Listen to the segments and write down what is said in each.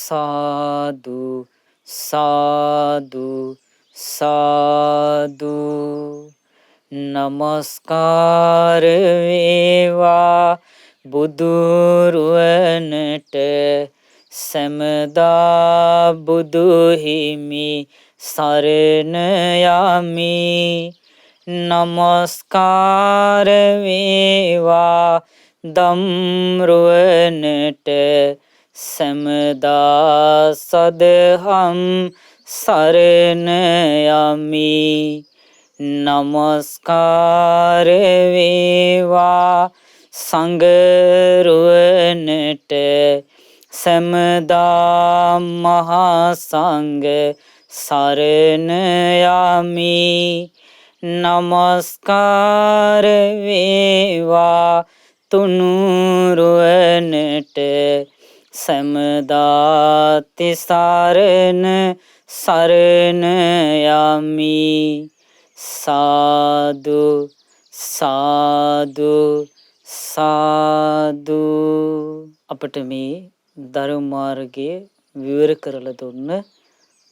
සාදු සාදු සාදු. නමස්කාර වේවා බුදුරුවනට සැමදා බුදු හිමි සරණ යමි. නමස්කාර වේවා ධම්රුවනට සැමදා සදහම් සරණ යමි. නමස්කාර වේවා සංඝරුවනට සැමදා මහා සංඝ සරණ යමි. නමස්කාර වේවා තුනුරුවනට සැමදා තිසරණ සරණ යමි. සාදු සාදු සාදු. අපට මේ ධර්ම මාර්ගය විවර කරලා දුන්න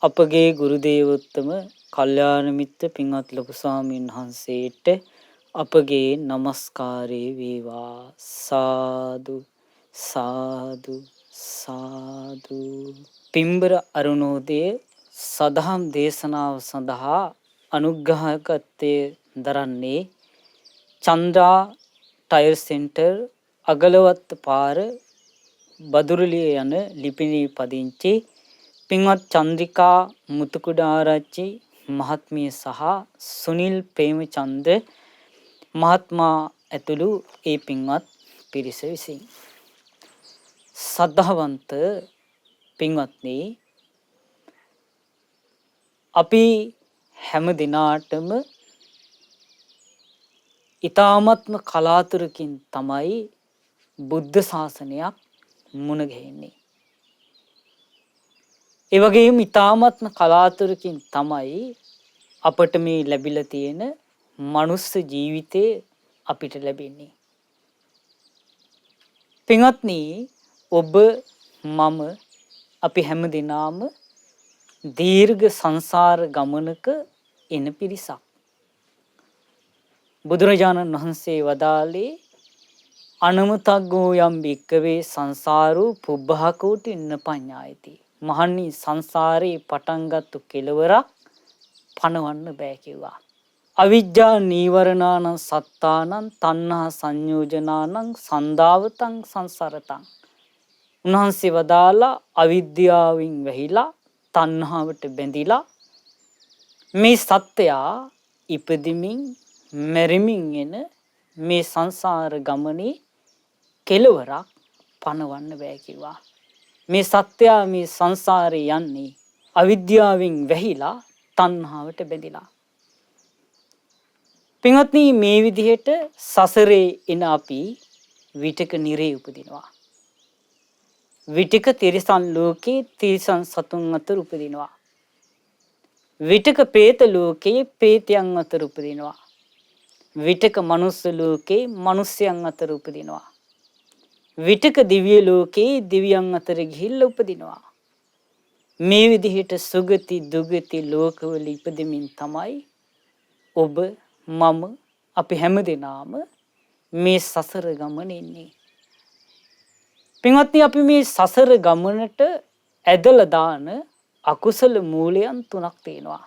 අපගේ ගුරු දේවෝත්තම කල්යාණ මිත්‍ර පින්වත් ලොකු ස්වාමීන් වහන්සේට අපගේ নমස්කාරය වේවා. සාදු සාදු සාදු. පින්බර අරුණෝදය සදහම් දේශනාව සඳහා අනුග්‍රහකත්වය දරන්නේ චන්ද්‍රා ටයර් සෙන්ටර් අගලවත්ත පාර බදුරලිය යන ලිපිනී පදිංචි පින්වත් චන්ද්‍රිකා මුතුකුඩාරච්චි මහත්මිය සහ සුනිල් ප්‍රේමචන්ද්‍ර මහත්මයා ඇතුළු ඒ පින්වත් පිරිස විසින්. සද්ධාවන්ත පින්වත්නි, අපි හැම දිනාටම ඊ타මත්ම කලාතුරකින් තමයි බුද්ධ ශාසනයක් මුණ ගැහෙන්නේ. ඒ වගේම ඊ타මත්ම කලාතුරකින් තමයි අපට මේ ලැබිලා තියෙන මනුස්ස ජීවිතය අපිට ලැබෙන්නේ. පින්වත්නි, ඔබ මම අපි හැම දිනාම දීර්ඝ සංසාර ගමනක එන පිරිසක්. බුදුරජාණන් වහන්සේ වදාළේ අනමතග්ගෝ යම් භික්කවේ සංසාරෝ පුබ්බහකෝටි නපඤ්ඤායති. මහන්නි, සංසාරේ පටන්ගත්තු කෙලවරක් පණවන්න බෑ කිව්වා. අවිජ්ජා නීවරණානං සත්තානං තණ්හා සංයෝජනානං සන්දාවතං සංසරතං. උන්වහන්සේ වදාලා අවිද්‍යාවෙන් වැහිලා තණ්හාවට බැඳිලා මේ සත්‍යයා ඉපදිමින් මැරිමින් එන මේ සංසාර ගමනේ කෙලවරක් පණවන්න බෑ කිව්වා. මේ සත්‍යයා මේ සංසාරේ යන්නේ අවිද්‍යාවෙන් වැහිලා තණ්හාවට බැඳිලා. පින්වත්නි, මේ විදිහට සසරේ එන අපි විතක නිරේ උපදිනවා. විතක තිරිසන් ලෝකේ තිරිසන් සතුන් අතර උපදිනවා. විතක പ്രേත ලෝකේ പ്രേතයන් අතර උපදිනවා. විතක මනුස්ස ලෝකේ මනුස්සයන් අතර උපදිනවා. විතක දිව්‍ය ලෝකේ දිව්‍යයන් අතර ගිහිල්ලා උපදිනවා. මේ විදිහට සුගති දුගති ලෝකවල ඉපදෙමින් තමයි ඔබ මම අපි හැමදෙනාම මේ සසර ගමන ඉන්නේ. පින්වත්නි, අපි මේ සසර ගමනට ඇදලා දාන අකුසල මූලයන් තුනක් තියෙනවා.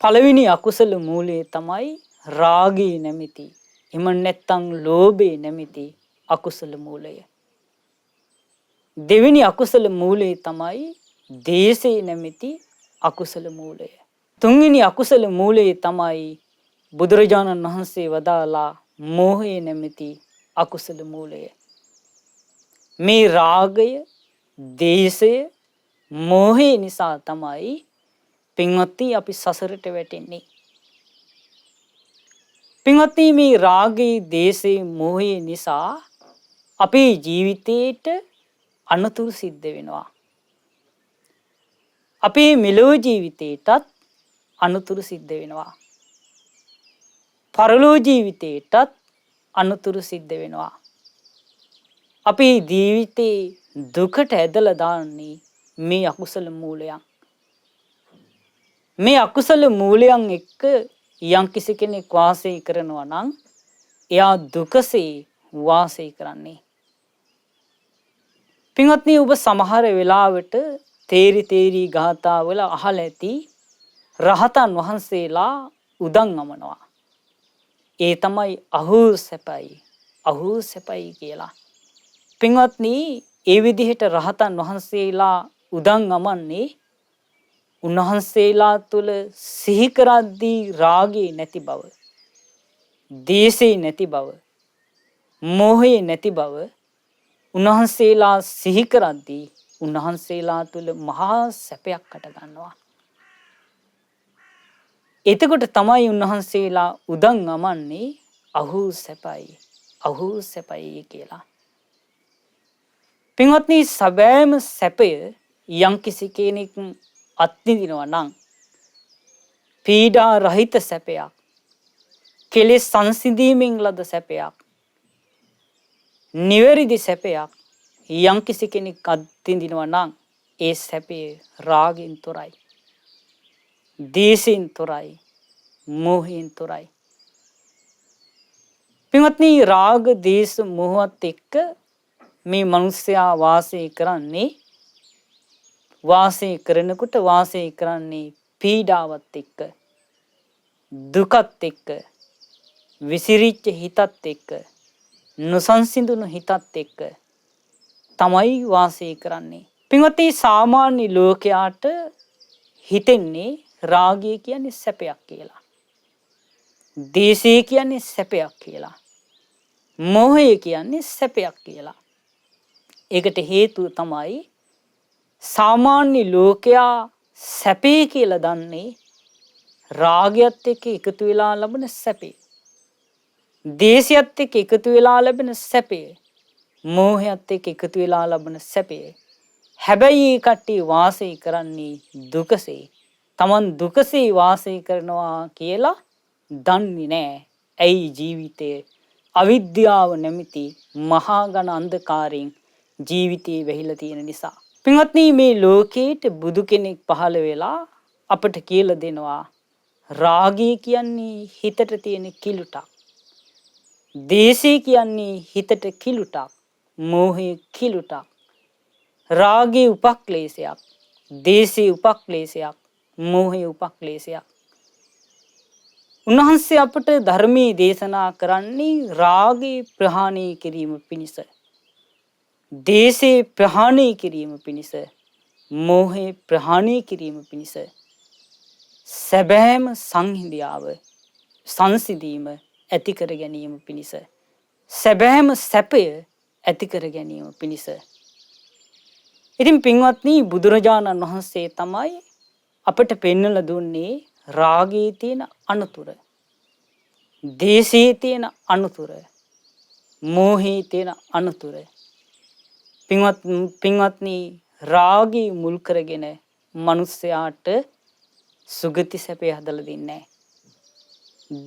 පළවෙනි අකුසල මූලය තමයි රාගී නැමැති, එහෙම නැත්නම් ලෝභේ නැමැති අකුසල මූලය. දෙවෙනි අකුසල මූලය තමයි දේශේ නැමැති අකුසල මූලය. තුන්වෙනි අකුසල මූලය තමයි බුදුරජාණන් වහන්සේ වදාලා මෝහය නැමැති අකුසල මූලය. මේ රාගය, දේශය, මෝහය නිසා තමයි පින්වත්නි අපි සසරට වැටෙන්නේ. පින්වත්නි, මේ රාගයේ, දේශයේ, මෝහයේ නිසා අපේ ජීවිතේට අනතුරු සිද්ධ වෙනවා. අපේ මෙලොව ජීවිතේටත් අනතුරු සිද්ධ වෙනවා. පරලොව ජීවිතේටත් අනතුරු සිද්ධ වෙනවා. අපි ජීවිතේ දුකට ඇදලා දාන්නේ මේ අකුසල මූලයන්. මේ අකුසල මූලයන් එක්ක යම් කිසි කෙනෙක් වාසය කරනවා නම් එයා දුකසේ වාසය කරන්නේ. පින්වත්නි, ඔබ සමහර වෙලාවට තේරි ගාථාවල අහලා ඇති රහතන් වහන්සේලා උදන් අමනවා. ඒ තමයි අහෝ සැපයි කියලා. පින්වත්නි, ඒ විදිහට රහතන් වහන්සේලා උදන් අමන්නේ උන්වහන්සේලා තුළ සිහි කරද්දී රාගේ නැති බව, දේශේ නැති බව, මෝහේ නැති බව උන්වහන්සේලා සිහි කරද්දී උන්වහන්සේලා තුළ මහා සැපයක් හට ගන්නවා. එතකොට තමයි උන්වහන්සේලා උදන් අමන්නේ අහෝ සැපයි කියලා. පින්වත්නි, සැබෑම සැපය යම්කිසි කෙනෙක් අත්විඳිනවා නම් පීඩා රහිත සැපයක්, කෙලෙස් සංසිඳීමෙන් ලද සැපයක්, නිවැරදි සැපයක් යම්කිසි කෙනෙක් අත්විඳිනවා නම් ඒ සැපේ රාගෙන් තොරයි, දේශෙන් තොරයි, මෝහයෙන් තොරයි. පින්වත්නි, රාග, දේශ, මෝහත් එක්ක මේ මිනිස්සයා වාසය කරන්නේ පීඩාවත් එක්ක, දුකත් එක්ක, විසිරිච්ච හිතත් එක්ක, නොසන්සිඳුණු හිතත් එක්ක තමයි වාසය කරන්නේ. පින්වත්නි, සාමාන්‍ය ලෝකයාට හිතෙන්නේ රාගය කියන්නේ සැපයක් කියලා, දේශය කියන්නේ සැපයක් කියලා, මෝහය කියන්නේ සැපයක් කියලා. ඒකට හේතුව තමයි සාමාන්‍ය ලෝකයා සැපේ කියලා දන්නේ රාගයත් එක්ක එකතු වෙලා ලබන සැපේ, දේශයත් එක්ක එකතු වෙලා ලැබෙන සැපේ, මෝහයත් එක්ක එකතු වෙලා ලබන සැපේ. හැබැයි ඒ කට්ටිය වාසය කරන්නේ දුකසේ. Taman දුකසේ වාසය කරනවා කියලා දන්නේ නැහැ. ඇයි? ජීවිතයේ අවිද්‍යාව නැමැති මහා ඝන අන්ධකාරයෙන් ජීවිතේ වැහිලා තියෙන නිසා. පින්වත්නි, මේ ලෝකේට බුදු කෙනෙක් පහළ වෙලා අපට කියලා දෙනවා රාගය කියන්නේ හිතට තියෙන කිලුටක්, දේශය කියන්නේ හිතට කිලුටක්, මෝහය කිලුටක්. රාගයේ උපක්ලේශයක්, දේශයේ උපක්ලේශයක්, මෝහයේ උපක්ලේශයක්. උන්වහන්සේ අපට ධර්මයේ දේශනා කරන්නේ රාගේ ප්‍රහාණය කිරීම පිණිස, දේශේ ප්‍රහාණය කිරීම පිණිස, මෝහේ ප්‍රහාණය කිරීම පිණිස, සැබෑම සංහිඳියාව සංසිඳීම ඇති කර ගැනීම පිණිස, සැබෑම සැපය ඇති කර ගැනීම පිණිස. ඉතින් පින්වත්නි, බුදුරජාණන් වහන්සේ තමයි අපට පෙන්වලා දුන්නේ රාගයේ තියෙන අනතුර, දේශයේ තියෙන අනතුර, මෝහයේ තියෙන අනතුර. පින්වත්නි, රාගය මුල් කරගෙන මිනිස්යාට සුගති සැපය හදලා දෙන්නේ නැහැ.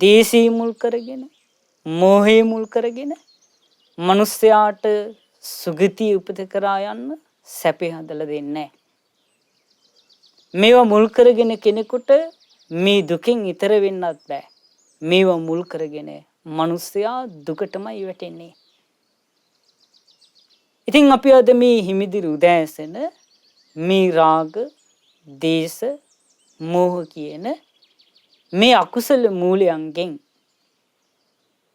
දේශය මුල් කරගෙන, මෝහය මුල් කරගෙන මිනිස්යාට සුගතිය උපත කරා යන්න සැපය හදලා දෙන්නේ නැහැ. මේවා මුල් කරගෙන කෙනෙකුට මේ දුකෙන් ඈතර වෙන්නත් බෑ. මේවා මුල් කරගෙන මිනිස්යා දුකටමයි වැටෙන්නේ. ඉතින් අපි අද මේ හිමිදිරි උදෑසන මේ රාග, දේශ, මෝහ කියන මේ අකුසල මූලයන්ගෙන්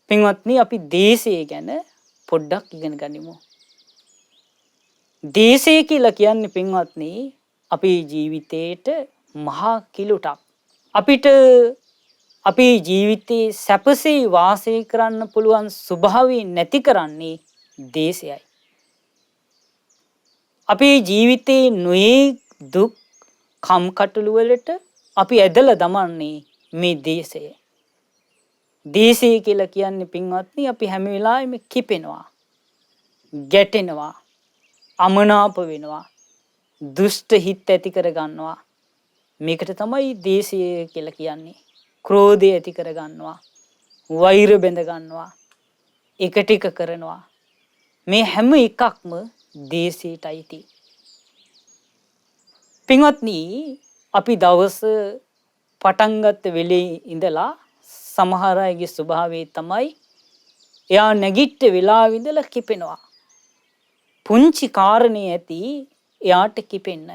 පින්වත්නි අපි දේශය ගැන පොඩ්ඩක් ඉගෙන ගනිමු. දේශය කියලා කියන්නේ පින්වත්නි අපේ ජීවිතේට මහා කිලුටක්. අපිට අපේ ජීවිතේ සැපසේ වාසය කරන්න පුළුවන් ස්වභාවය නැති කරන්නේ දේශයයි. අපේ ජීවිතේ නොයේ දුක් කම්කටොළු වලට අපි ඇදලා දමන්නේ මේ දේශය. දේශය කියලා කියන්නේ පින්වත්නි අපි හැම වෙලාවෙම කිපෙනවා, ගැටෙනවා, අමනාප වෙනවා, දුෂ්ට හිත් ඇති කර ගන්නවා. මේකට තමයි දේශය කියලා කියන්නේ. ක්‍රෝධය ඇති කර ගන්නවා, වෛර බැඳ ගන්නවා, එකට එක කරනවා. මේ හැම එකක්ම දේශයට අයිති. පින්වත්නි, අපි දවස පටන් ගත්ත වෙලේ ඉඳලා සමහර අයගේ ස්වභාවය තමයි එයා නැගිට වෙලාවෙ ඉඳලා කිපෙනවා. පුංචි කාරණේ ඇති එයාට කිපෙන්න.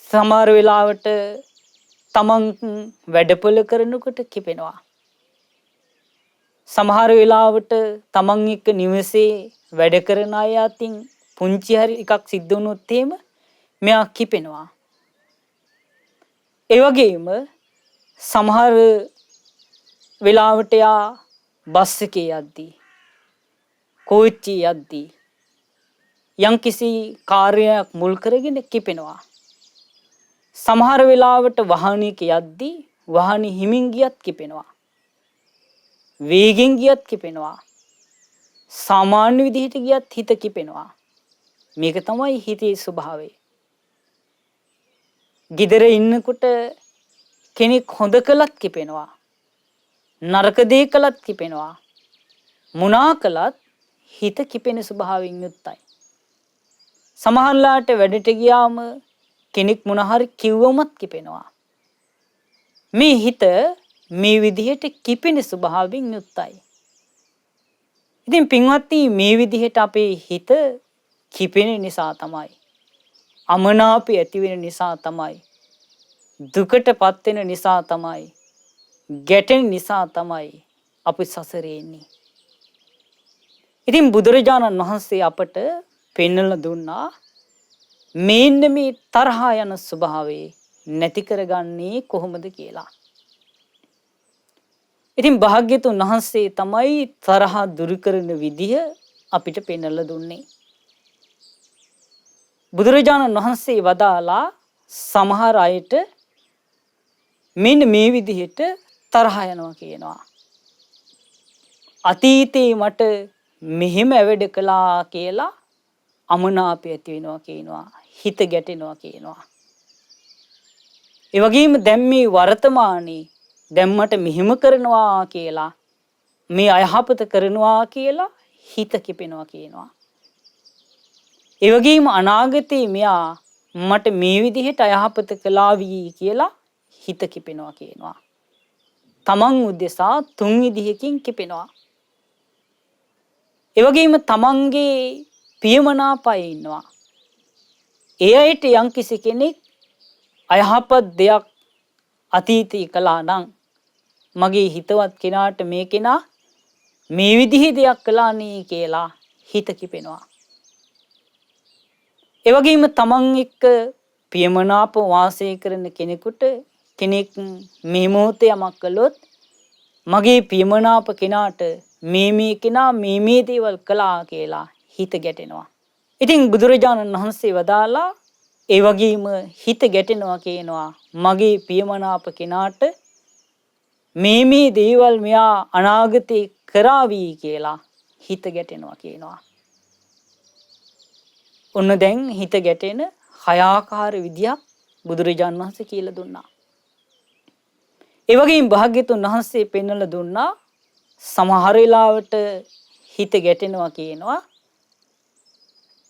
සමහර වෙලාවට තමන් වැඩපොළ කරනකොට කිපෙනවා. සමහර වෙලාවට තමන් එක්ක නිවසේ වැඩ කරන අය අතින් පුංචි හරි එකක් සිද්ධ වුණොත් එහෙම මෙයා කිපෙනවා. ඒ වගේම සමහර වෙලාවට යා බස් එකේ යද්දී කෝච්චියේ යද්දී යම්කිසි කාර්යයක් මුල් කරගෙන කිපෙනවා. සමහර වෙලාවට වාහනයක යද්දී වාහනේ හිමින් ගියත් කිපෙනවා. වේගෙන් ගියත් කිපෙනවා. සාමාන්‍ය විදිහට ගියත් හිත කිපෙනවා. මේක තමයි හිතේ ස්වභාවය. ගෙදර ඉන්නකොට කෙනෙක් හොඳ කළත් කිපෙනවා. නරක දේ කළත් කිපෙනවා. මුනා කළත් හිත කිපෙන ස්වභාවයෙන් යුක්තයි. සමහරලාට වැඩට ගියාම කෙනෙක් මොන හරි කිව්වමත් කිපෙනවා. මේ හිත මේ විදිහට කිපෙන ස්වභාවයෙන් යුක්තයි. ඉතින් පින්වත්නි, මේ විදිහට අපේ හිත කිපෙන නිසා තමයි, අමනාපය ඇති වෙන නිසා තමයි, දුකටපත් වෙන නිසා තමයි, ගැටෙන නිසා තමයි අපි සසරේ ඉන්නේ. ඉතින් බුදුරජාණන් වහන්සේ අපට පෙන්වලා දුන්නා මේන්න මේ තරහා යන ස්වභාවය නැති කරගන්නේ කොහොමද කියලා. ඉතින් භාග්‍යතුන් වහන්සේ තමයි තරහ දුරු කරන විදිහ අපිට පෙන්වලා දුන්නේ. බුදුරජාණන් වහන්සේ වදාලා සමහර අයට මෙන්න මේ විදිහට තරහ යනවා කියනවා. අතීතේ මට මෙහෙම වැඩ කළා කියලා අමනාපය ඇති වෙනවා කියනවා. හිත ගැටෙනවා කියනවා. ඒ වගේම දැන් මේ වර්තමානයේ දැන් මට මෙහෙම කරනවා කියලා, මේ අයහපත කරනවා කියලා හිත කිපෙනවා කියනවා. ඒ වගේම අනාගතේ මෙයා මට මේ විදිහට අයහපත කළා වී කියලා හිත කිපෙනවා කියනවා. තමන් උදෙසා තුන් විදිහකින් කිපෙනවා. ඒ වගේම තමන්ගේ පියමනාපය ඉන්නවා. ඒ අයට යම්කිසි කෙනෙක් අයහපත් දෙයක් අතීතයේ කළා නම් මගේ හිතවත් කෙනාට මේ කෙනා මේ විදිහේ දෙයක් කළා නේ කියලා හිත කිපෙනවා. ඒ වගේම තමන් එක්ක පියමනාප වාසය කරන කෙනෙකුට කෙනෙක් මේ මොහොතේ යමක් කළොත් මගේ පියමනාප කෙනාට මේ කෙනා මේ දේවල් කළා කියලා හිත ගැටෙනවා. ඉතින් බුදුරජාණන් වහන්සේ වදාලා ඒ වගේම හිත ගැටෙනවා කියනවා මගේ පියමනාප කෙනාට මේ දේවල් මෙයා අනාගතේ කරાવી කියලා හිත ගැටෙනවා කියනවා. ඔන්න දැන් හිත ගැටෙන හය ආකාර විදියක් බුදුරජාණන් වහන්සේ කියලා දුන්නා. ඒ වගේම භාග්‍යතුන් වහන්සේ පෙන්වලා දුන්නා සමහර වෙලාවට හිත ගැටෙනවා කියනවා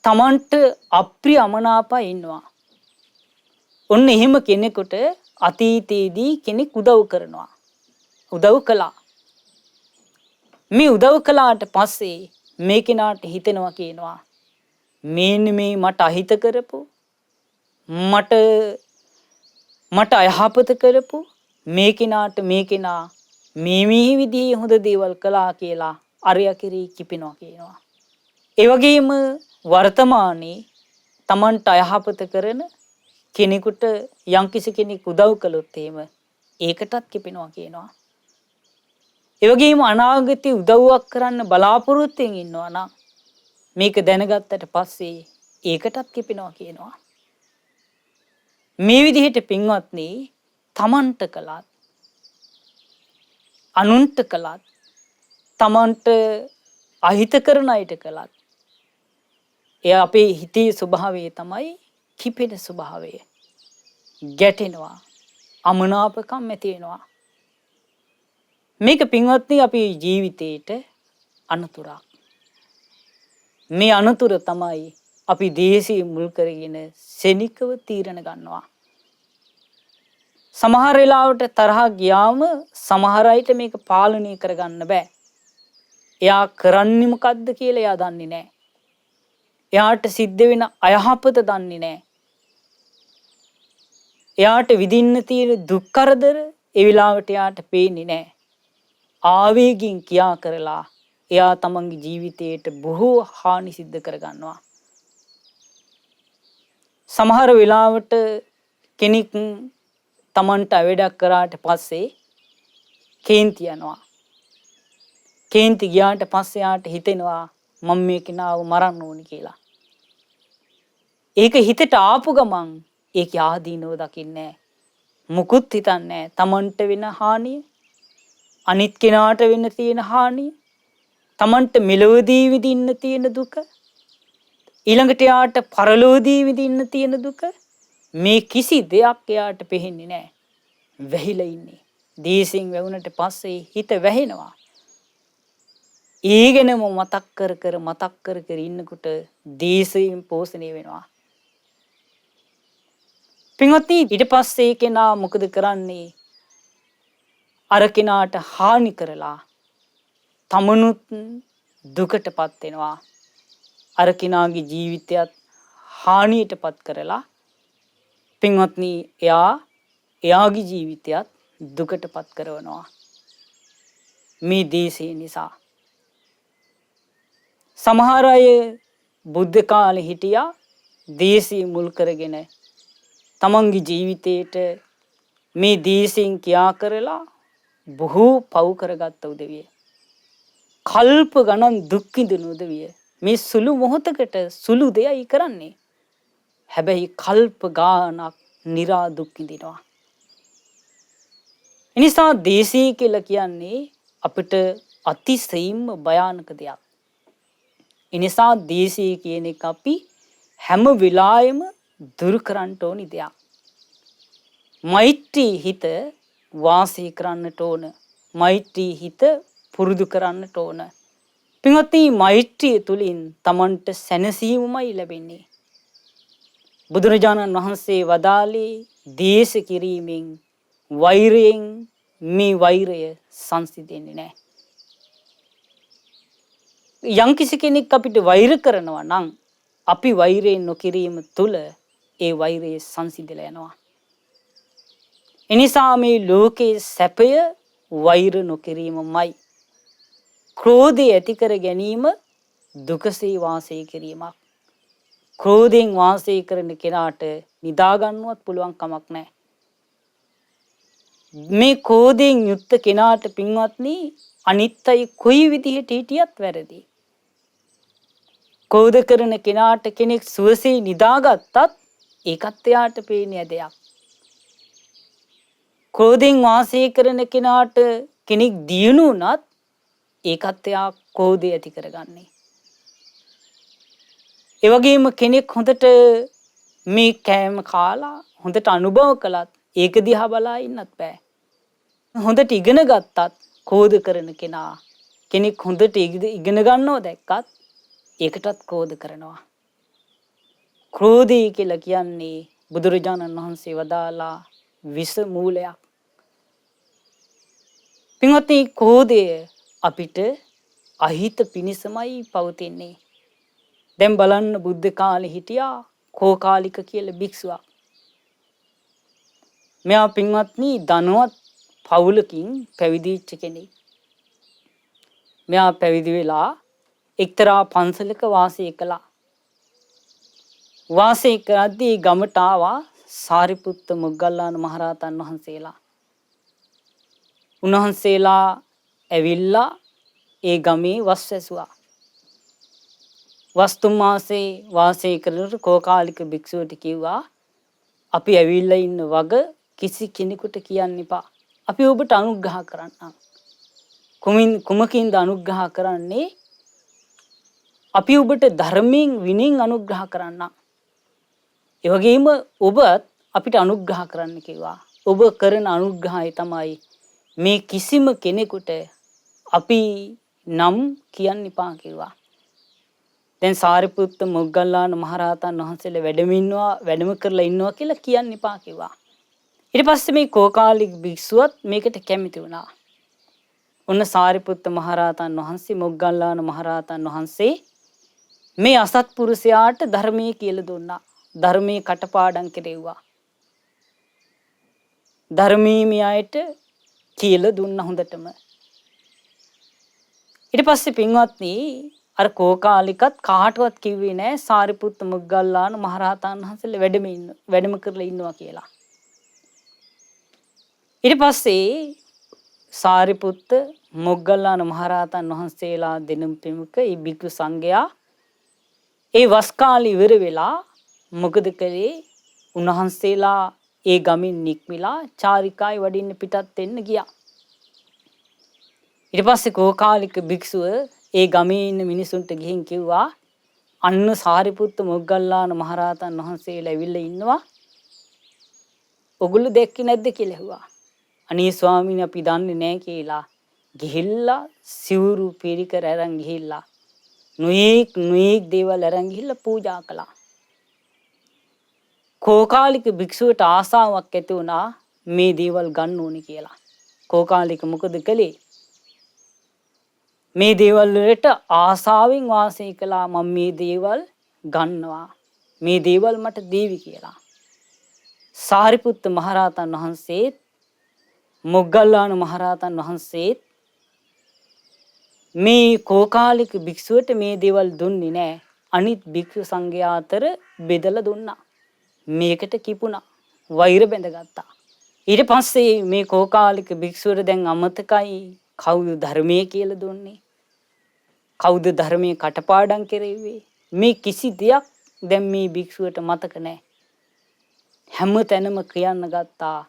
තමන්ට අප්‍රිය අමනාපය ඉන්නවා. ඔන්න එහෙම කෙනෙකුට අතීතයේදී කෙනෙක් උදව් කරනවා. උදව් කළා. මේ උදව් කළාට පස්සේ මේ කෙනාට හිතෙනවා කියනවා මේ මට අහිත කරපු මට අයහපත කරපු මේ කෙනාට මේ කෙනා මේ විදිහේ හොඳ දේවල් කළා කියලා අරයා කෙරෙහි කිපෙනවා කියනවා. ඒ වගේම වර්තමානයේ Tamanට අයහපත කරන කෙනෙකුට යම්කිසි කෙනෙක් උදව් කළොත් එහෙම ඒකටත් කිපෙනවා කියනවා. ඒ වගේම අනාගතේ උදව්වක් කරන්න බලාපොරොත්තුෙන් ඉන්නවා නම් මේක දැනගත්තට පස්සේ ඒකටත් කිපෙනවා කියනවා. මේ විදිහට පින්වත්නි තමන්ට කළත් අනුන්ට කළත් තමන්ට අහිත කරන අයට කළත් එය අපේ හිතේ ස්වභාවය තමයි කිපෙන ස්වභාවය. ගැටෙනවා, අමනාපකම් ඇති වෙනවා. මේක පින්වත්නි අපේ ජීවිතේට අනතුරක්. මේ අනතුර තමයි අපි දේශය මුල් කරගෙන සෙනිකව තීරණ ගන්නවා. සමහර වෙලාවට තරහ ගියාම සමහර අයට මේක පාලනය කරගන්න බෑ. එයා කරන්නේ මොකද්ද කියලා එයා දන්නේ නැහැ. එයාට සිද්ධ වෙන අයහපත දන්නේ නැහැ. එයාට විඳින්න තියෙන දුක් කරදර ඒ වෙලාවට එයාට පේන්නේ නැහැ. ආවේගින් ක්‍රියා කරලා එයා තමන්ගේ ජීවිතයට බොහෝ හානි සිද්ධ කරගන්නවා. සමහර වෙලාවට කෙනෙක් තමන්ට වැඩක් කරාට පස්සේ කේන්ති යනවා. කේන්ති ගියාට පස්සේ යාට හිතෙනවා මම මේ කෙනාව මරන්න ඕනි කියලා. ඒක හිතට ආපු ගමන් ඒකේ ආදීනව දකින්නේ නැහැ. මුකුත් හිතන්නේ නැහැ. තමන්ට වෙන හානිය, අනිත් කෙනාට වෙන්න තියෙන හානිය, තමන්ට මෙලොවදී විඳින්න තියෙන දුක, ඊළඟට යාට පරලොවදී විඳින්න තියෙන දුක, මේ කිසි දෙයක් එයාට පෙහෙන්නේ නැහැ. වැහිලා ඉන්නේ. දේශයෙන් වැවුනට පස්සේ හිත වැහෙනවා. ඊගෙනම මතක් කර කර ඉන්නකොට දේශයෙන් පෝෂණය වෙනවා. පින්වත්නි, ඊට පස්සේ කෙනා මොකද කරන්නේ? අර කෙනාට හානි කරලා තමනුත් දුකටපත් වෙනවා. අර කෙනාගේ ජීවිතයත් හානියටපත් කරලා පින්වත්නි එයාගේ ජීවිතයත් දුකටපත් කරනවා. මේ දේශය නිසා. සමහර අය බුද්ධ කාලේ හිටියා දේශය මුල් කරගෙන තමන්ගේ ජීවිතේට මේ දේශයෙන් ක්‍රියා කරලා බොහෝ පව් කරගත්ත උදවිය. කල්ප ගණන් දුක් විඳින උදවිය. මේ සුළු මොහොතකට සුළු දෙයයි කරන්නේ. හැබැයි කල්ප ගානක් නිරා දුක් විඳිනවා. එනිසා දේශය කියලා කියන්නේ අපිට අතිශයින්ම භයානක දෙයක්. එනිසා දේශය කියන එක අපි හැම වෙලාවෙම දුරු කරන්න ඕනි දෙයක්. මෛත්‍රී හිත වාසය කරන්නට ඕන. මෛත්‍රී හිත පුරුදු කරන්නට ඕන. පින්වත්නි, මෛත්‍රිය තුලින් Tamanට සැනසීමමයි ලැබෙන්නේ. බුදුරජාණන් වහන්සේ වදාළේ දේශ කිරීමෙන් වෛරයෙන් මේ වෛරය සංසිඳෙන්නේ නැහැ. යම්කිසි කෙනෙක් අපිට වෛර කරනවා නම් අපි වෛරය නොකිරීම තුල ඒ වෛරය සංසිඳලා යනවා. එනිසා මේ ලෝකයේ සැපය වෛර නොකිරීමමයි. ක්‍රෝධය ඇති කර ගැනීම දුකසේ වාසය කිරීමක්. ක්‍රෝධයෙන් වාසය කරන කෙනාට නිදා ගන්නවත් පුළුවන් කමක් නැහැ. මේ ක්‍රෝධයෙන් යුක්ත කෙනාට පින්වත්නි අනිත් අය කොයි විදිහට හිටියත් වැරදි. ක්‍රෝධ කරන කෙනාට කෙනෙක් සුවසේ නිදාගත්තත් ඒකත් එයාට පේන්නේ දෙයක්. ක්‍රෝධයෙන් වාසය කරන කෙනාට කෙනෙක් දියුණු වුණත් ඒකත් එයා ක්‍රෝධය ඇති කරගන්නේ. ඒ වගේම කෙනෙක් හොඳට මේ කෑම කාලා හොඳට අනුභව කළත් ඒක දිහා බලා ඉන්නත් බෑ. හොඳට ඉගෙන ගත්තත් ක්‍රෝධ කරන කෙනෙක් හොඳට ඉගෙන ගන්නව දැක්කත් ඒකටත් ක්‍රෝධ කරනවා. ක්‍රෝධය කියලා කියන්නේ බුදුරජාණන් වහන්සේ වදාලා විස මූලයක්. පින්වත්නි, ක්‍රෝධය අපිට අහිත පිණිසමයි පවතින්නේ. දැන් බලන්න බුද්ධ කාලේ හිටියා කෝකාලික කියලා භික්ෂුවක්. මෙයා පින්වත්නි ධනවත් පවුලකින් පැවිදිච්ච කෙනෙක්. මෙයා පැවිදි වෙලා එක්තරා පන්සලක වාසය කළා. වාසය කරද්දී ගමට ආවා සාරිපුත්ත මොග්ගල්ලාන මහරහතන් වහන්සේලා. උන්වහන්සේලා ඇවිල්ලා ඒ ගමේ වස් වැසුවා. වස් 3 මාසේ වාසය කරනකොට කෝකාලික භික්ෂුවට කිව්වා අපි ඇවිල්ලා ඉන්න වග කිසි කෙනෙකුට කියන්න එපා. අපි ඔබට අනුග්‍රහ කරන්නම්. කුමකින්ද අනුග්‍රහ කරන්නේ? අපි ඔබට ධර්මයෙන් විනයෙන් අනුග්‍රහ කරන්නම්. ඒ වගේම ඔබත් අපිට අනුග්‍රහ කරන්න කිව්වා. ඔබ කරන අනුග්‍රහය තමයි මේ කිසිම කෙනෙකුට අපි නම් කියන්න එපා කිව්වා. දැන් සාරිපුත්ත මොග්ගල්ලාන මහරහතන් වහන්සේලා වැඩම කරලා ඉන්නවා කියලා කියන්න එපා කිව්වා. ඊට පස්සේ මේ කෝකාලික භික්ෂුවත් මේකට කැමති වුණා. ඔන්න සාරිපුත්ත මහරහතන් වහන්සේ මොග්ගල්ලාන මහරහතන් වහන්සේ මේ අසත්පුරුෂයාට ධර්මයේ කියලා දුන්නා. ධර්මයේ කටපාඩම් කෙරෙව්වා. ධර්මීය අයට කියලා දුන්න හොඳටම. ඊට පස්සේ පින්වත්නි අර කෝකාලිකත් කාටවත් කිව්වේ නෑ සාරිපුත්ත මොග්ගල්ලාන මහරහතන් වහන්සේලා වැඩම කරලා ඉන්නවා කියලා. ඊට පස්සේ සාරිපුත්ත මොග්ගල්ලාන මහරහතන් වහන්සේලා දෙනම් ප්‍රමුඛ ඒ භික්ෂු සංඝයා ඒ වස් කාලේ ඉවර වෙලා මොකද කළේ? උන්වහන්සේලා ඒ ගමින් නික්මිලා චාරිකායි වඩින්න පිටත් වෙන්න ගියා. ඊට පස්සේ කෝකාලික භික්ෂුව ඒ ගමේ ඉන්න මිනිසුන්ට ගිහින් කිව්වා අන්න සාරිපුත්ත මොග්ගල්ලාන මහරහතන් වහන්සේලා ඇවිල්ලා ඉන්නවා. ඔගොල්ලෝ දැක්කේ නැද්ද කියලා ඇහුවා. අනේ ස්වාමීනි අපි දන්නේ නැහැ කියලා ගිහිල්ලා සිවුරු පිරිකර අරන් ගිහිල්ලා නුයික් දේවල් අරන් ගිහිල්ලා පූජා කළා. කෝකාලික භික්ෂුවට ආසාවක් ඇති වුණා මේ දේවල් ගන්න ඕනේ කියලා. කෝකාලික මොකද කළේ? මේ දේවල් වලට ආසාවෙන් වාසය කළා. මම මේ දේවල් ගන්නවා. මේ දේවල් මට දීවි කියලා. සාරිපුත්ත මහරහතන් වහන්සේත් මොග්ගල්ලාන මහරහතන් වහන්සේත් මේ කෝකාලික භික්ෂුවට මේ දේවල් දුන්නේ නැහැ. අනිත් භික්ෂු සංඝයා අතර බෙදලා දුන්නා. මේකට කිපුණා. වෛර බැඳගත්තා. ඊට පස්සේ මේ කෝකාලික භික්ෂුවට දැන් අමතකයි කවුද ධර්මයේ කියලා දුන්නේ? කවුද ධර්මයේ කටපාඩම් කෙරෙව්වේ? මේ කිසි දෙයක් දැන් මේ භික්ෂුවට මතක නැහැ. හැම තැනම කියන්න ගත්තා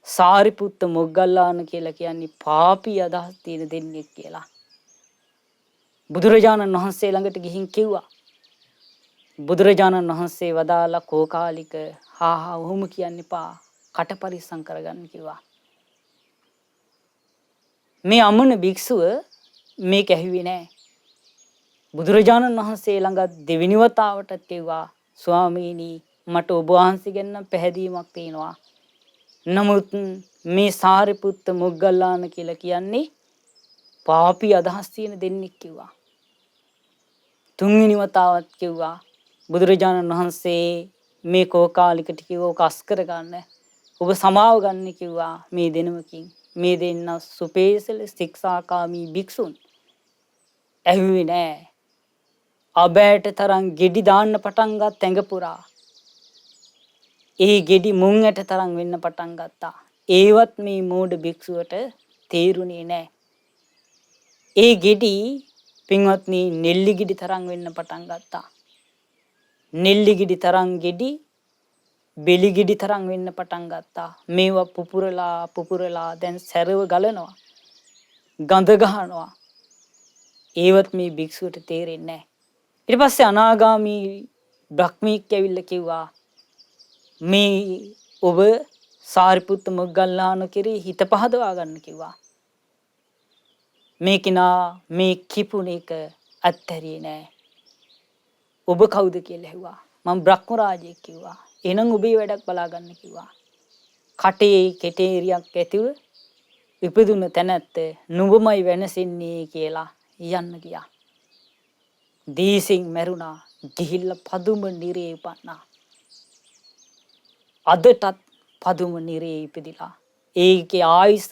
සාරිපුත්ත මොග්ගල්ලාන කියලා කියන්නේ පාපී අදහස් තියෙන දෙන්නෙක් කියලා. බුදුරජාණන් වහන්සේ ළඟට ගිහින් කිව්වා. බුදුරජාණන් වහන්සේ වදාලා කෝකාලික ඔහොම කියන්න එපා. කට පරිස්සම් කරගන්න කිව්වා. මේ අමන භික්ෂුව මේක ඇහුවේ නැහැ. බුදුරජාණන් වහන්සේ ළඟ දෙවෙනි වතාවටත් කිව්වා ස්වාමීනි මට ඔබ වහන්සේගෙන් නම් පැහැදීමක් තියෙනවා. නමුත් මේ සාරිපුත්ත මොග්ගල්ලාන කියලා කියන්නේ පාපී අදහස් තියෙන දෙන්නෙක් කිව්වා. තුන්වෙනි වතාවත් කිව්වා බුදුරජාණන් වහන්සේ මේ කෝකාලිකට කිව්වා ඔක අස් කරගන්න. ඔබ සමාව ගන්න කිව්වා මේ දෙනමකින්. මේ දෙන්න සුපේසල ශික්ෂාකාමී භික්ෂුන්. ඇහුවේ නෑ. අබෑට තරම් ගෙඩි දාන්න පටන් ගත් ඇඟ පුරා. ඒ ගෙඩි මුං ඇට තරම් වෙන්න පටන් ගත්තා. ඒවත් මේ මෝඩ භික්ෂුවට තේරුණේ නෑ. ඒ ගෙඩි පින්වත්නි නෙල්ලි ගෙඩි තරම් වෙන්න පටන් ගත්තා. නෙල්ලි ගෙඩි තරම් ගෙඩි බෙලි ගෙඩි තරම් වෙන්න පටන් ගත්තා. මේවා පුපුරලා දැන් සැරව ගලනවා. ගඳ ගහනවා. ඒවත් මේ භික්ෂුවට තේරෙන්නේ නැහැ. ඊට පස්සේ අනාගාමී බ්‍රහ්මීක් ඇවිල්ලා කිව්වා මේ ඔබ සාරිපුත්ත මොග්ගල්ලාන කෙරෙහි හිත පහදවා ගන්න කිව්වා. මේ කිනා මේ කිපුණ එක අත්හැරියේ නෑ. ඔබ කවුද කියලා ඇහුවා. මම බ්‍රහ්ම රාජයෙක් කිව්වා. එහෙනම් ඔබේ වැඩක් බලා ගන්න කිව්වා. කටේ කෙටේරියක් ඇතිව ඉපදුන තැනැත්ත නුඹමයි වෙනසින්නේ කියලා යන්න ගියා. දීසින් මැරුණා. ගිහිල්ලා පදුම නිරේ උපන්නා. අදටත් පදුම නිරේ ඉපදිලා. ඒකේ ආයුෂ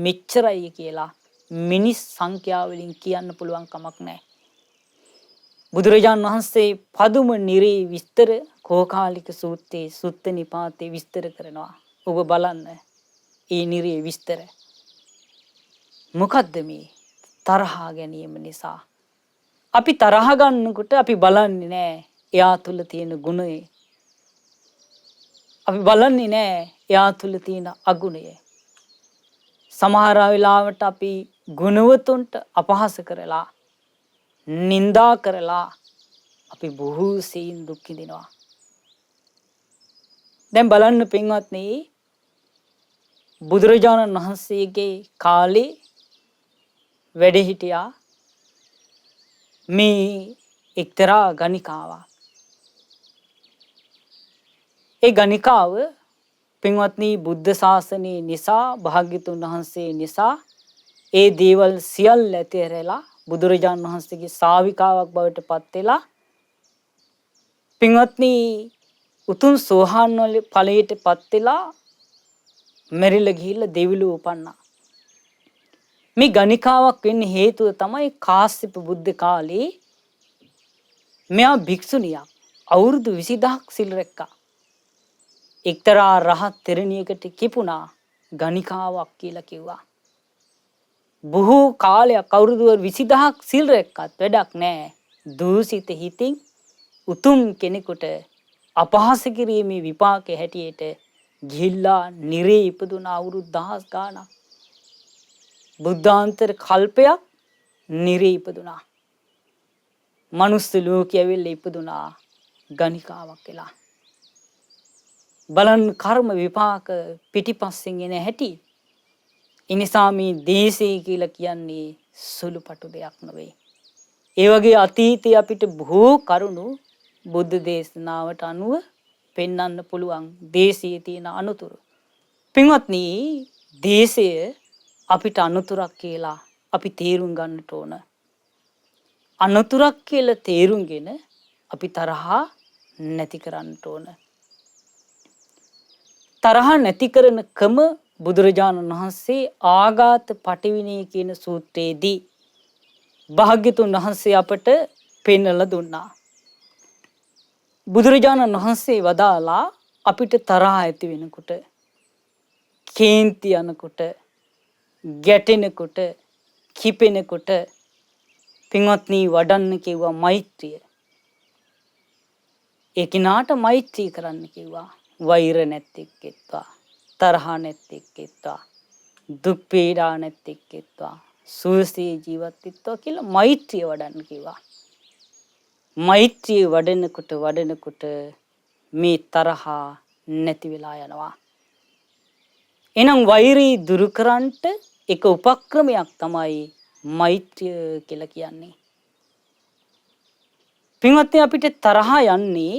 මෙච්චරයි කියලා මිනිස් සංඛ්‍යාවලින් කියන්න පුළුවන් කමක් නැහැ. බුදුරජාණන් වහන්සේ පදුම නිරේ විස්තර කෝකාලික සූත්‍රයේ සුත්ත නිපාතේ විස්තර කරනවා. ඔබ බලන්න ඒ නිරේ විස්තර. මොකද්ද මේ තරහා ගැනීම නිසා? අපි තරහ ගන්නකොට අපි බලන්නේ නැහැ එයා තුල තියෙන ගුණය. අපි බලන්නේ නැහැ එයා තුල තියෙන අගුණය. සමහර වෙලාවට අපි ගුණවතුන්ට අපහාස කරලා නින්දා කරලා අපි බොහෝ සෙයින් දුක් විඳිනවා. දැන් බලන්න පින්වත්නි බුදුරජාණන් වහන්සේගේ කාලේ වැඩ හිටියා මේ එක්තරා ගණිකාවක්. ඒ ගණිකාව පින්වත්නි බුද්ධ ශාසනය නිසා භාග්‍යතුන් වහන්සේ නිසා ඒ දේවල් සියල්ල ඇතහැරලා බුදුරජාණන් වහන්සේගේ ශාවිකාවක් බවට පත් වෙලා පින්වත්නි උතුම් සෝහාන් ඵලයට පත් වෙලා මෙරිලා ගිහිල්ලා දෙවිලෝ උපන්නා. මේ ගණිකාවක් වෙන්න හේතුව තමයි කාශ්‍යප බුද්ධ කාලේ මෙයා භික්ෂුණියක් අවුරුදු 20000ක් සිල් රැක්කා. එක්තරා රහත් තෙරණියකට කිපුණා ගණිකාවක් කියලා කිව්වා. බොහෝ කාලයක් අවුරුදු 20000ක් සිල් රැක්කත් වැඩක් නැහැ. දූෂිත හිතින් උතුම් කෙනෙකුට අපහාස කිරීමේ විපාකයේ හැටියට ගිහිල්ලා නිරේ ඉපදුන අවුරුදු 1000 ගාණක්. බුද්ධාන්තර කල්පයක් නිරේ ඉපදුනා. මනුස්ස ලෝකයේ ඇවිල්ලා ඉපදුනා ගණිකාවක් වෙලා. බලන් කර්ම විපාක පිටිපස්සෙන් එන හැටි. එනිසා මේ දේශය කියලා කියන්නේ සුළුපටු දෙයක් නෙවෙයි. ඒ වගේ අතීතයේ අපිට බොහෝ කරුණු බුද්ධ දේශනාවට අනුව පෙන්වන්න පුළුවන් දේශයේ තියෙන අනුතුරු. පින්වත්නි, දේශය අපිට අනුතුරක් කියලා අපි තේරුම් ගන්නට ඕන. අනුතුරක් කියලා තේරුම්ගෙන අපි තරහා නැති කරන්නට ඕන. තරහ නැති කරන ක්‍රම බුදුරජාණන් වහන්සේ ආඝාත පටිවිණය කියන සූත්‍රයේදී භාග්‍යතුන් වහන්සේ අපට පෙන්වලා දුන්නා. බුදුරජාණන් වහන්සේ වදාලා අපිට තරහ ඇති වෙනකොට, කේන්ති යනකොට, ගැටෙනකොට, කිපෙනකොට පින්වත්නි වඩන්න කිව්වා මෛත්‍රිය. ඒ කිනාට මෛත්‍රී කරන්න කිව්වා. වෛර නැත්තේක්කෙත්වා, තරහ නැත්තේක්කෙත්වා, දුක් පීඩා නැත්තේක්කෙත්වා, සුවසේ ජීවත් වෙත්වා කියලා මෛත්‍රිය වඩන්න කිව්වා. මෛත්‍රිය වඩනකොට මේ තරහා නැති වෙලා යනවා. එහෙනම් වෛරී දුරු කරන්නට එක උපක්‍රමයක් තමයි මෛත්‍රිය කියලා කියන්නේ. පින්වත්නි, අපිට තරහා යන්නේ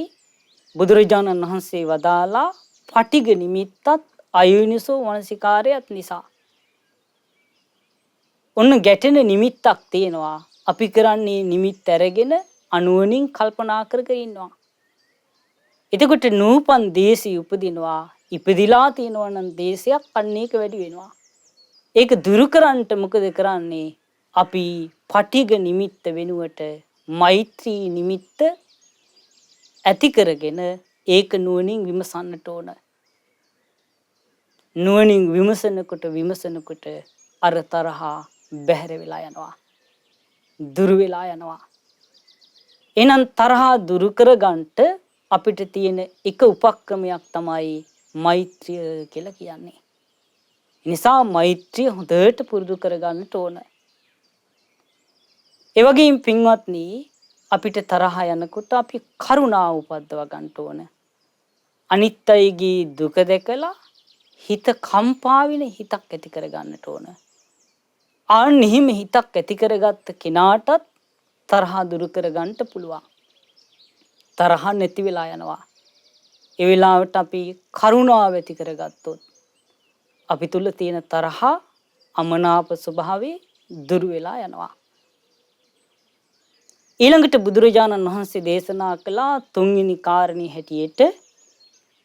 බුදුරජාණන් වහන්සේ වදාලා පටිග නිමිත්තත් අයෝනිසෝ මනසිකාරයත් නිසා. ඔන්න ගැටෙන නිමිත්තක් තියෙනවා. අපි කරන්නේ නිමිත්ත අරගෙන අනුවණින් කල්පනා කර ඉන්නවා. එතකොට නූපන් දේශي උපදිනවා. ඉපදිලා තියෙනවා නම් දේශයක් අන්න ඒක වැඩි වෙනවා. ඒක දුරු කරන්නට මොකද කරන්නේ? අපි පටිග නිමිත්ත වෙනුවට මෛත්‍රී නිමිත්ත ඇති කරගෙන ඒක නුවණින් විමසන්නට ඕන. නුවණින් විමසනකොට අර තරහා බැහැර වෙලා යනවා. දුරු වෙලා යනවා. එහෙනම් තරහා දුරු කරගන්නට අපිට තියෙන එක උපක්‍රමයක් තමයි මෛත්‍රිය කියලා කියන්නේ. නිසා මෛත්‍රිය හොඳට පුරුදු කරගන්නට ඕන. ඒ වගේම පින්වත්නි, අපිට තරහ යනකොට අපි කරුණාව උපද්දව ගන්න ඕන. අනිත් අයගේ දුක දැකලා හිත කම්පා වෙන හිතක් ඇති කර ගන්නට ඕන. ආන්නෙහිම හිතක් ඇති කරගත්ත කෙනාටත් තරහ දුරු කර ගන්නට පුළුවන්. තරහ නැති වෙලා යනවා. ඒ වෙලාවට අපි කරුණාව ඇති කරගත්තොත් අපි තුල තියෙන තරහ අමනාප ස්වභාවය දුරු වෙලා යනවා. ඊළඟට බුදුරජාණන් වහන්සේ දේශනා කළා තුන්වෙනි කාරණේ හැටියට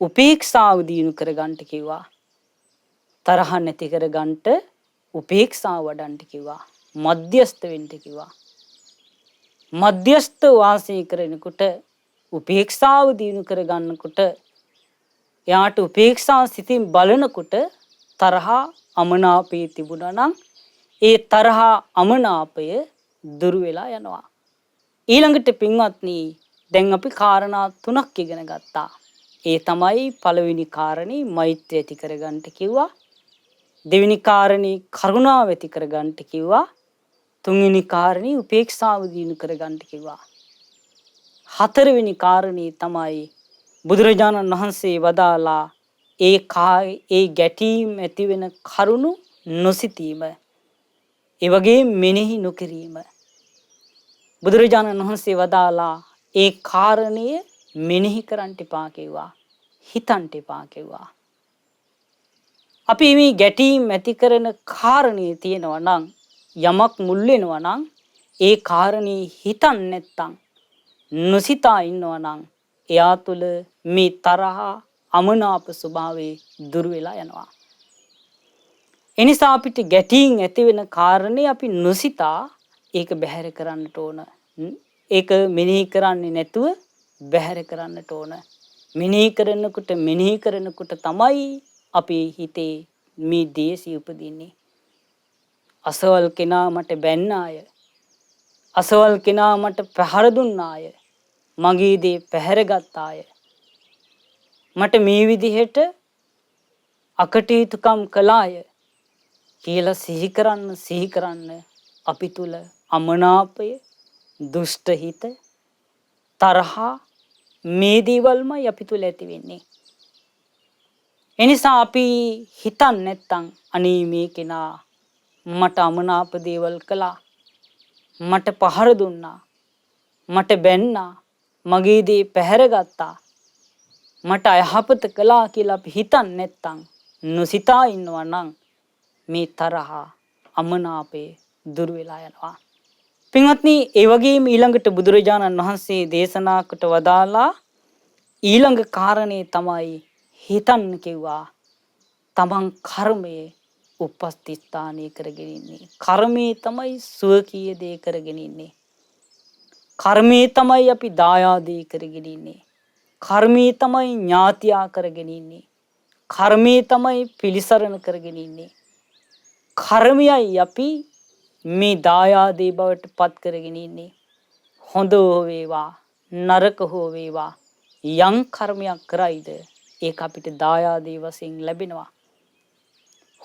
උපේක්ෂාව දිනු කරගන්නට කිව්වා. තරහ නැති කරගන්නට උපේක්ෂාව වඩන්නට කිව්වා. මධ්‍යස්ත වෙන්න කිව්වා. මධ්‍යස්ත වාසය කරනකොට උපේක්ෂාව දිනු කරගන්නකොට යාට උපේක්ෂා සිතින් බලනකොට තරහ අමනාපේ තිබුණා නම් ඒ තරහ අමනාපය දුරු වෙලා යනවා. ඊළඟට පින්වත්නි, දැන් අපි කාරණා 3ක් ඉගෙන ගත්තා. ඒ තමයි පළවෙනි කාරණේ මෛත්‍රිය ඇති කරගන්නට කිව්වා. දෙවෙනි කාරණේ කරුණාව ඇති කරගන්නට කිව්වා. තුන්වෙනි කාරණේ උපේක්ෂාව දිනු කරගන්නට කිව්වා. හතරවෙනි කාරණේ තමයි බුදුරජාණන් වහන්සේ වදාලා ඒ ගැටීම් ඇති වෙන කරුණු නොසිතීම. ඒ වගේ මෙනෙහි නොකිරීම. බුදුරජාණන් වහන්සේ වදාලා ඒ කාරණය මෙනෙහි කරන්න එපා කිව්වා. හිතන්න එපා කිව්වා. අපි මේ ගැටීම් ඇති කරන කාරණේ තියෙනවා නම් යමක් මුල් වෙනවා නම් ඒ කාරණේ හිතන්නේ නැත්තම් නොසිතා ඉන්නවා නම් එයා තුළ මේ තරහ අමනාප ස්වභාවය දුර වෙලා යනවා. එනිසා අපිට ගැටීම් ඇති වෙන කාරණේ අපි නොසිතා ඒක බැහැර කරන්නට ඕන. ඒක මෙනෙහි කරන්නේ නැතුව බැහැර කරන්නට ඕන. මෙනෙහි කරනකොට තමයි අපේ හිතේ මේ දේශය උපදින්නේ. අසවල් කෙනා මට බැන්න අය, අසවල් කෙනා මට පහර දුන්න අය, මගේ දේ පැහැරගත් අය, මට මේ විදිහට අකටයුතුකම් කළාය කියලා සිහි කරන්න අපි තුල අමනාපය, දුෂ්ට හිත, තරහා මේ දේවල්මයි අපි තුල ඇති වෙන්නේ. එනිසා අපි හිතන්නේ නැත්තම් අනේ මේ කෙනා මට අමනාප දේවල් කළා, මට පහර දුන්නා, මට බැන්නා, මගේ දේ පැහැරගත්තා, මට අයහපත කළා කියලා අපි හිතන්නේ නැත්තම් නොසිතා ඉන්නවා නම් මේ තරහ අමනාපේ දුර වෙලා යනවා. පින්වත්නි, ඒ වගේම ඊළඟට බුදුරජාණන් වහන්සේ දේශනා කොට වදාලා ඊළඟ කාරණේ තමයි හිතන්න කිව්වා. තමන් කර්මයේ උපස්ථානය කරගෙන ඉන්නේ. කර්මයේ තමයි සුවකීය දේ කරගෙන ඉන්නේ. කර්මයේ තමයි අපි දායාදේ කරගෙන ඉන්නේ. කර්මයේ තමයි ඥාතියා කරගෙන ඉන්නේ. කර්මයේ තමයි පිළිසරණ කරගෙන ඉන්නේ. කර්මයයි අපි මේ දායාදේ බවට පත් කරගෙන ඉන්නේ. හොඳ හෝ වේවා නරක හෝ වේවා යම් කර්මයක් කරයිද ඒක අපිට දායාදේ වශයෙන් ලැබෙනවා.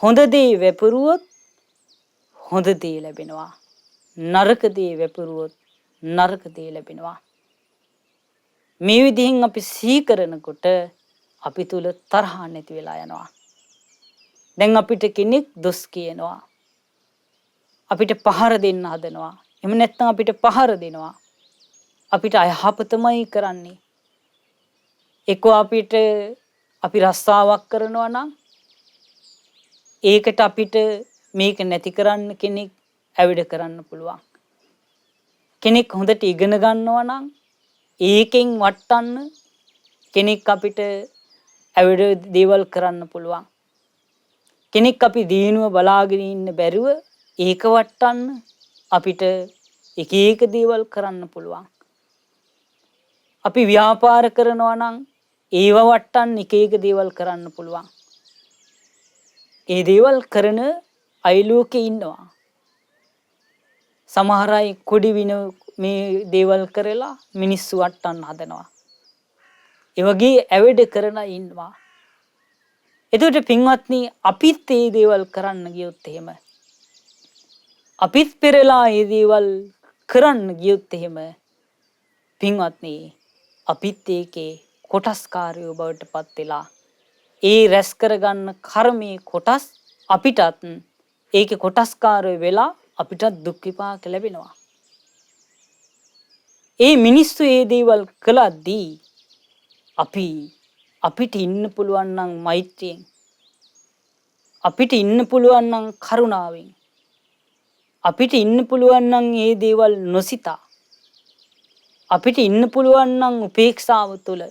හොඳ දේ වැපරුවොත් හොඳ දේ ලැබෙනවා. නරක දේ වැපරුවොත් නරක දේ ලැබෙනවා. මේ විදිහෙන් අපි සිහි කරනකොට අපි තුල තරහ නැති වෙලා යනවා. දැන් අපිට කෙනෙක් දොස් කියනවා, අපිට පහර දෙන්න හදනවා, එහෙම නැත්නම් අපිට පහර දෙනවා, අපිට අයහපතමයි කරන්නේ. එක්කෝ අපි රස්සාවක් කරනවා නම් ඒකට අපිට මේක නැති කරන්න කෙනෙක් ඇවිද කරන්න පුළුවන්. කෙනෙක් හොඳට ඉගෙන ගන්නවා නම් ඒකෙන් වටන්න කෙනෙක් අපිට ඇවිද දේවල් කරන්න පුළුවන්. කෙනෙක් අපි දිනුව බලාගෙන ඉන්න බැරුව ඒක වටන්න අපිට එක දේවල් කරන්න පුළුවන්. අපි ව්‍යාපාර කරනවා නම් ඒව වටන්න එක දේවල් කරන්න පුළුවන්. ඒ දේවල් කරන අය ලෝකේ ඉන්නවා. සමහර අය කොඩි වින මේ දේවල් කරලා මිනිස්සු වටන්න හදනවා. ඒ වගේ ඇවිද කරන අය ඉන්නවා. එතකොට පින්වත්නි, අපිත් මේ දේවල් කරන්න ගියොත් එහෙම, අපිත් පෙරලා මේ දේවල් කරන්න ගියොත් එහෙම පින්වත්නි, අපිත් ඒකේ කොටස්කාරයෝ බවට පත් වෙලා ඒ රැස් කරගන්න කර්මයේ කොටස් අපිටත් ඒකේ කොටස්කාරයෝ වෙලා අපිටත් දුක් විපාක ලැබෙනවා. ඒ මිනිස්සු මේ දේවල් කළද්දී අපිට ඉන්න පුළුවන් නම් මෛත්‍රියෙන්, අපිට ඉන්න පුළුවන් නම් කරුණාවෙන්, අපිට ඉන්න පුළුවන් නම් මේ දේවල් නොසිතා, අපිට ඉන්න පුළුවන් නම් උපේක්ෂාව තුළ,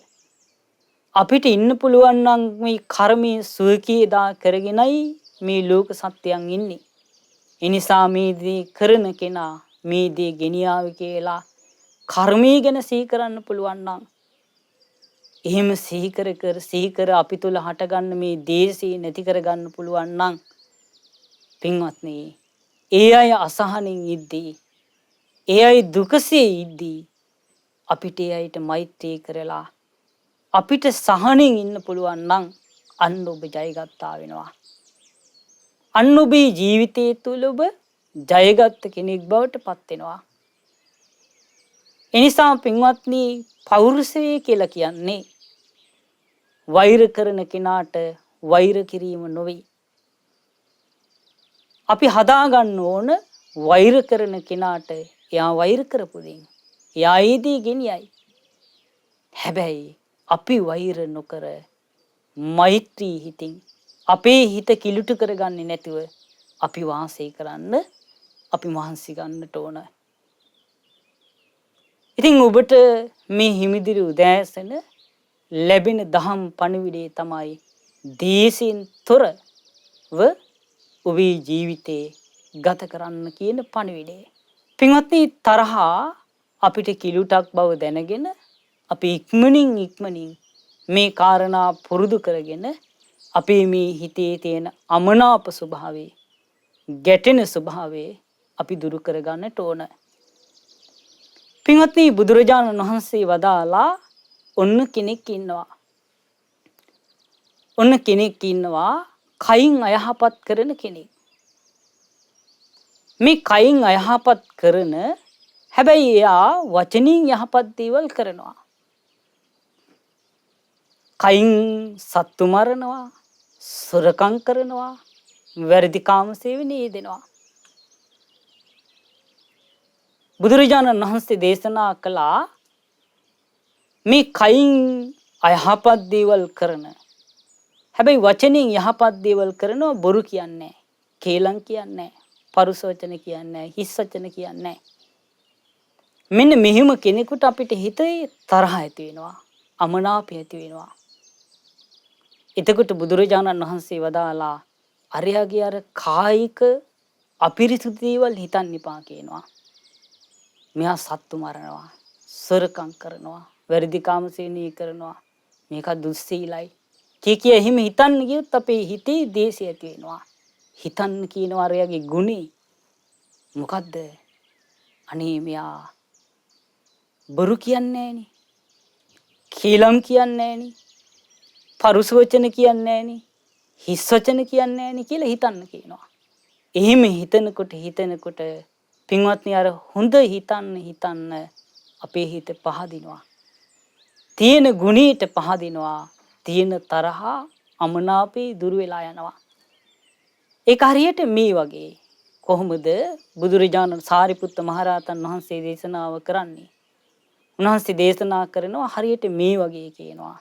අපිට ඉන්න පුළුවන් නම් මේ කර්මයේ සුවකීයදා කරගෙනයි මේ ලෝක සත්‍යයන් ඉන්නේ. ඒ නිසා මේ දේ කරන කෙනා මේ දේ ගෙනියාවි කියලා කර්මයේ ගැන සිහි කරන්න පුළුවන් නම්, එහෙම සිහි කර අපි තුල හටගන්න මේ දේශේ නැති කරගන්න පුළුවන් නම් පින්වත්නි, ඒ අය අසහනින් ඉද්දී, ඒ අය දුකසේ ඉද්දී අපිට ඒ අයට මෛත්‍රී කරලා අපිට සහනෙන් ඉන්න පුළුවන් නම් අන්න ඔබ ජයගත්තා වෙනවා. අන්න ඔබේ ජීවිතයේ තුල ඔබ ජයගත්ත කෙනෙක් බවට පත් වෙනවා. එනිසා පින්වත්නි, පෞරුෂය කියලා කියන්නේ වෛර කරන කෙනාට වෛර කිරීම නොවේ. අපි හදාගන්න ඕන වෛර කරන කෙනාට එයා වෛර කරපු දෙයින්. එයා ඒදී ගෙනියයි. හැබැයි අපි වෛර නොකර මෛත්‍රී හිතින් අපේ හිත කිලුට කරගන්නේ නැතුව අපි වාසය කරන්න අපි මහන්සි ගන්නට ඕන. ඉතින් ඔබට මේ හිමිදිරි උදෑසන ලැබෙන දහම් පණිවිඩය තමයි දේශයෙන් තොරව ඔබේ ජීවිතේ ගත කරන්න කියන පණිවිඩය. පින්වත්නි, තරහා අපිට කිලුටක් බව දැනගෙන අපි ඉක්මනින් මේ කාරණා පුරුදු කරගෙන අපේ මේ හිතේ තියෙන අමනාප ස්වභාවය, ගැටෙන ස්වභාවය අපි දුරු කරගන්නට ඕන. පින්වත්නි, බුදුරජාණන් වහන්සේ වදාලා ඔන්න කෙනෙක් ඉන්නවා කයින් අයහපත් කරන කෙනෙක්. මේ කයින් අයහපත් කරන, හැබැයි එයා වචනින් යහපත් දේවල් කරනවා. කයින් සත්තු මරනවා, සොරකම් කරනවා, වැරදි කාම සේවනයේ යෙදෙනවා. බුදුරජාණන් වහන්සේ දේශනා කළා මේ කයින් අයහපත් දේවල් කරන, හැබැයි වචනෙන් යහපත් දේවල් කරනවා, බොරු කියන්නේ, කේලම් කියන්නේ, පරුස වචන කියන්නේ, හිස් වචන කියන්නේ. මෙන්න මෙහිම කෙනෙකුට අපිට හිතේ තරහ ඇති වෙනවා, අමනාපය ඇති වෙනවා. එතකොට බුදුරජාණන් වහන්සේ වදාලා අරයාගේ අර කායික අපිරිසුදු දේවල් හිතන්න එපා කියනවා. මෙයා සත්තු මරනවා, සොරකම් කරනවා, වැරදි කාම සේවනය කරනවා, මේක දුස්සීලයි කිය එහෙම හිතන්න ගියොත් අපේ හිතේ දේශය ඇති වෙනවා. හිතන්න කියනවා අරයාගේ ගුණේ මොකද්ද? අනේ මෙයා බොරු කියන්නේ නෑනේ, කේලම් කියන්නේ නෑනේ, පරුස වචන කියන්නේ නෑනේ, හිස් වචන කියන්නේ නෑනේ කියලා හිතන්න කියනවා. එහෙම හිතනකොට පින්වත්නි, අර හොඳ හිතන්න අපේ හිත පහදිනවා. තියෙන ගුණයට පහදිනවා. තියෙන තරහා අමනාපේ දුර වෙලා යනවා. ඒක හරියට මේ වගේ. කොහොමද බුදුරජාණන් සාරිපුත්ත මහරහතන් වහන්සේ දේශනාව කරන්නේ? උන්වහන්සේ දේශනා කරනවා හරියට මේ වගේ කියනවා.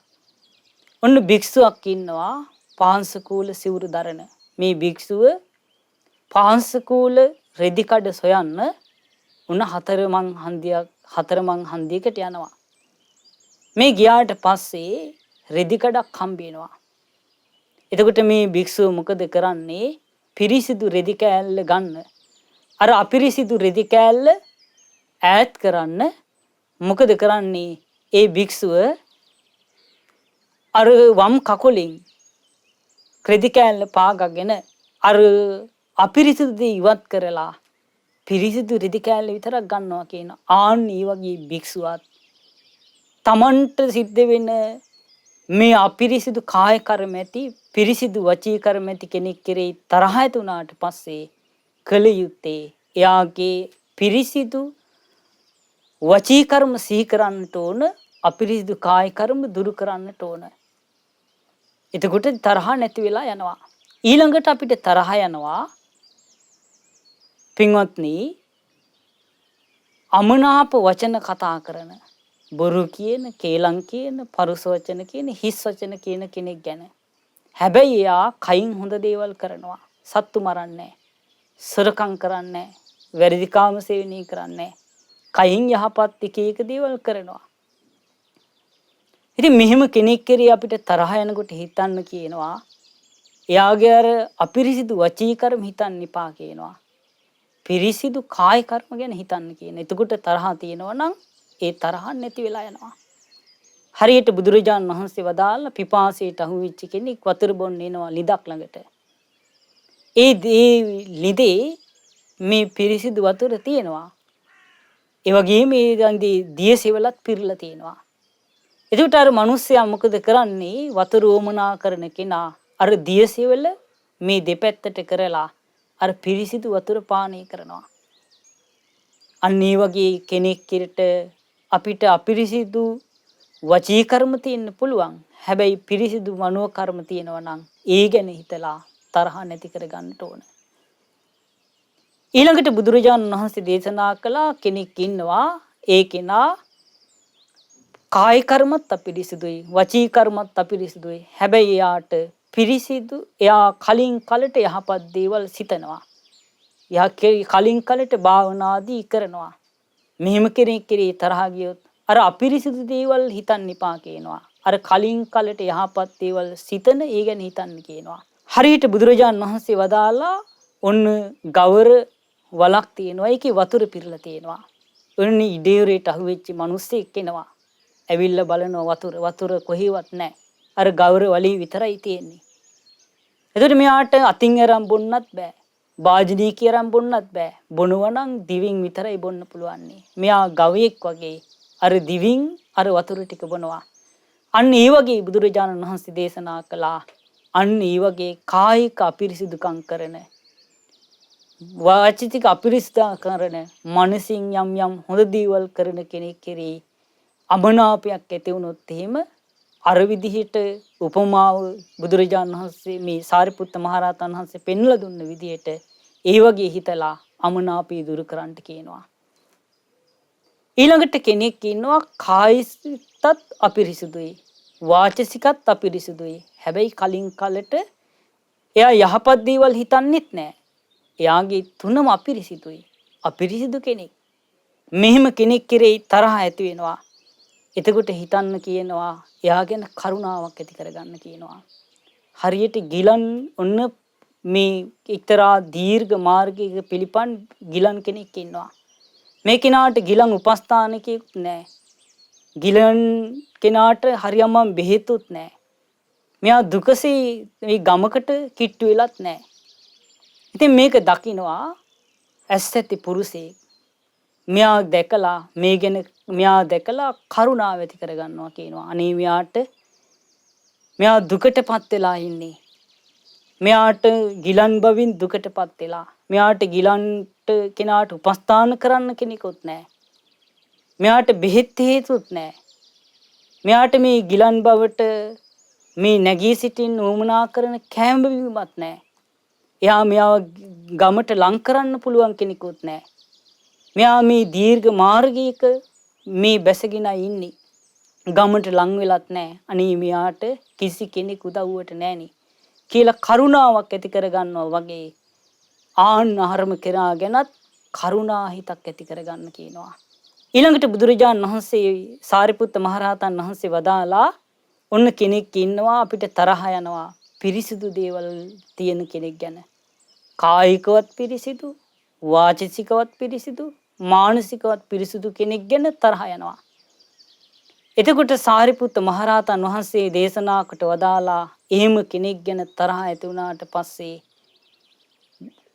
ඔන්න භික්ෂුවක් ඉන්නවා පාංශකූල සිවුරු දරන. මේ භික්ෂුව පාංශකූල රෙදි කඩ සොයන්න උන හතරමං හන්දියකට යනවා. මේ ගියාට පස්සේ රෙදි කඩක් හම්බ වෙනවා. එතකොට මේ භික්ෂුව මොකද කරන්නේ? පිරිසිදු රෙදි කෑල්ල ගන්න. අර අපිරිසිදු රෙදි කෑල්ල ඈත් කරන්න මොකද කරන්නේ? ඒ භික්ෂුව අර වම් කකුලෙන් රෙදි කෑල්ල පාගගෙන අර අපිරිසිදු දේ ඉවත් කරලා පිරිසිදු රෙදි කෑල්ල විතරක් ගන්නවා කියන. ආන් මේ වගේ භික්ෂුවත් තමන්ට සිද්ධ වෙන මේ අපිරිසිදු කාය කර්ම ඇති, පිරිසිදු වචී කර්ම ඇති කෙනෙක් කෙරෙහි තරහ ඇති වුණාට පස්සේ කළ යුත්තේ එයාගේ පිරිසිදු වචී කර්ම සිහි කරන්නට ඕන, අපිරිසිදු කාය කර්ම දුරු කරන්නට ඕන. එතකොට තරහ නැති වෙලා යනවා. ඊළඟට අපිට තරහ යනවා පින්වත්නි, අමනාප වචන කතා කරන, බොරු කියන, කේලම් කියන, පරුස වචන කියන, හිස් වචන කියන කෙනෙක් ගැන. හැබැයි එයා කයින් හොඳ දේවල් කරනවා. සත්තු මරන්නේ, සොරකම් කරන්නේ, වැරදි කාම සේවනය කරන්නේ, කයින් යහපත් එක දේවල් කරනවා. ඉතින් මෙහෙම කෙනෙක් කෙරේ අපිට තරහ යනකොට හිතන්න කියනවා එයාගේ අර අපිරිසිදු වචී කර්ම හිතන්න එපා කියනවා. පිරිසිදු කාය කර්ම ගැන හිතන්න කියන. එතකොට තරහ තියෙනවා නම් ඒ තරහ නැති වෙලා යනවා. හරියට බුදුරජාණන් වහන්සේ වදාළ පිපාසයට අහුවෙච්ච කෙනෙක් වතුර බොන්න එනවා ලිඳක් ළඟට. ඒ ලිඳේ මේ පිරිසිදු වතුර තියෙනවා. ඒ වගේම මේ දියසෙවලත් පිරලා තියෙනවා. එතකොට අර මිනිස්සයා මොකද කරන්නේ? වතුර වමනා කරන කෙනා අර දියසෙවල මේ දෙපැත්තට කරලා අර පිරිසිදු වතුර පානය කරනවා. අන්න ඒ වගේ කෙනෙක් කෙරට අපිට අපිරිසිදු වචී කර්ම තියෙන්න පුළුවන්. හැබැයි පිරිසිදු මනෝ කර්ම තියෙනවා නම් ඒ ගැන හිතලා තරහ නැති කර ගන්නට ඕන. ඊළඟට බුදුරජාණන් වහන්සේ දේශනා කළා කෙනෙක් ඉන්නවා ඒ කෙනා කාය කර්මත් අපිරිසිදුයි වචී කර්මත් අපිරිසිදුයි හැබැයි එයාට පිරිසිදු එයා කලින් කලට යහපත් දේවල් සිතනවා එයා කලින් කලට භාවනාදී කරනවා මෙහෙම කෙනෙක් කෙරේ තරහ ගියොත් අර අපිරිසිදු දේවල් හිතන්න එපා කියනවා අර කලින් කලට යහපත් දේවල් සිතන ඒ ගැන හිතන්න කියනවා හරියට බුදුරජාණන් වහන්සේ වදාලා ඔන්න ගවර වලක් තියෙනවා ඒකේ වතුර පිරලා තියෙනවා ඔන්න ඉඩේරේට අහුවෙච්ච මිනිස්සෙක් එනවා ඇවිල්ලා බලනවා වතුර කොහෙවත් නැහැ. අර ගවර වලේ විතරයි තියෙන්නේ. එතකොට මෙයාට අතින් අරන් බොන්නත් බෑ. වාජනීක අරන් බොන්නත් බෑ. බොනවා නම් දිවින් විතරයි බොන්න පුළුවන්. මෙයා ගවයෙක් වගේ අර දිවින් අර වතුර ටික බොනවා. අන්න ඒ වගේ බුදුරජාණන් වහන්සේ දේශනා කළා. අන්න ඒ වගේ කායික අපිරිසිදුකම් කරන වාචික අපිරිසිදුකම් කරන මනසින් යම් යම් හොඳ දේවල් කරන කෙනෙක් කෙරෙහි අමනාපයක් ඇති වුණොත් එහෙම අර විදිහට උපමාව බුදුරජාණන් වහන්සේ මේ සාරිපුත්ත මහරහතන් වහන්සේ පෙන්ලා දුන්න විදිහට ඒ වගේ හිතලා අමනාපය දුරු කරන්න කියනවා. ඊළඟට කෙනෙක් ඉන්නවා කායිකත් අපිරිසුදුයි වාචසිකත් අපිරිසුදුයි. හැබැයි කලින් කලට එයා යහපත් දේවල් හිතන්නෙත් නැහැ. එයාගේ තුනම අපිරිසිදුයි. අපිරිසිදු කෙනෙක්. මෙහෙම කෙනෙක් කෙරෙහි තරහ ඇති වෙනවා. එතකොට හිතන්න කියනවා එයා ගැන කරුණාවක් ඇති කරගන්න කියනවා. හරියට ගිලන් ඔන්න මේ එක්තරා දීර්ඝ මාර්ගයක පිළිපන් ගිලන් කෙනෙක් ඉන්නවා. මේ කෙනාට ගිලන් උපස්ථානකෙක් නැහැ. ගිලන් කෙනාට හරියම බෙහෙතුත් නැහැ. මෙයා දුකසේ මේ ගමකට කිට්ටු වෙලත් නැහැ. ඉතින් මේක දකිනවා ඇස්සැති පුරුෂයෙක්. මෙයා දැකලා මේ ගැන මෙයා දැකලා කරුණාව ඇති කරගන්නවා කියනවා. අනේ මෙයා දුකටපත් වෙලා ඉන්නේ. මෙයාට ගිලන් බවින් දුකටපත් වෙලා. මෙයාට ගිලන්ට කෙනාට උපස්ථාන කරන්න කෙනෙකුත් නැහැ. මෙයාට බෙහෙත් හේතුත් නැහැ. මෙයාට මේ ගිලන් බවට මේ නැගී සිටින්න උවමනා කරන කැම බිමත් නැහැ. මෙයාව ගමට ලං කරන්න පුළුවන් කෙනෙකුත් නැහැ. මෙයා මේ දීර්ඝ මාර්ගයක මේ බැසගෙන ඉන්නේ. ගමට ලං වෙලත් නැහැ. අනේ මෙයාට කිසි කෙනෙක් උදව්වට නැහෙනි කියලා කරුණාවක් ඇති කරගන්නවා වගේ ආන්නහරම කෙනා ගැනත් කරුණා හිතක් ඇති කරගන්න කියනවා. ඊළඟට බුදුරජාණන් වහන්සේ සාරිපුත්ත මහරහතන් වහන්සේ වදාලා ඔන්න කෙනෙක් ඉන්නවා අපිට තරහ යනවා පිරිසිදු දේවල් තියෙන කෙනෙක් ගැන. කායිකවත් පිරිසිදු, වාචිකවත් පිරිසිදු, මානසිකවත් පිරිසිදු කෙනෙක් ගැන තරහ යනවා. එතකොට සාරිපුත්ත මහරහතන් වහන්සේ දේශනා කොට වදාලා එහෙම කෙනෙක් ගැන තරහ ඇති වුණාට පස්සේ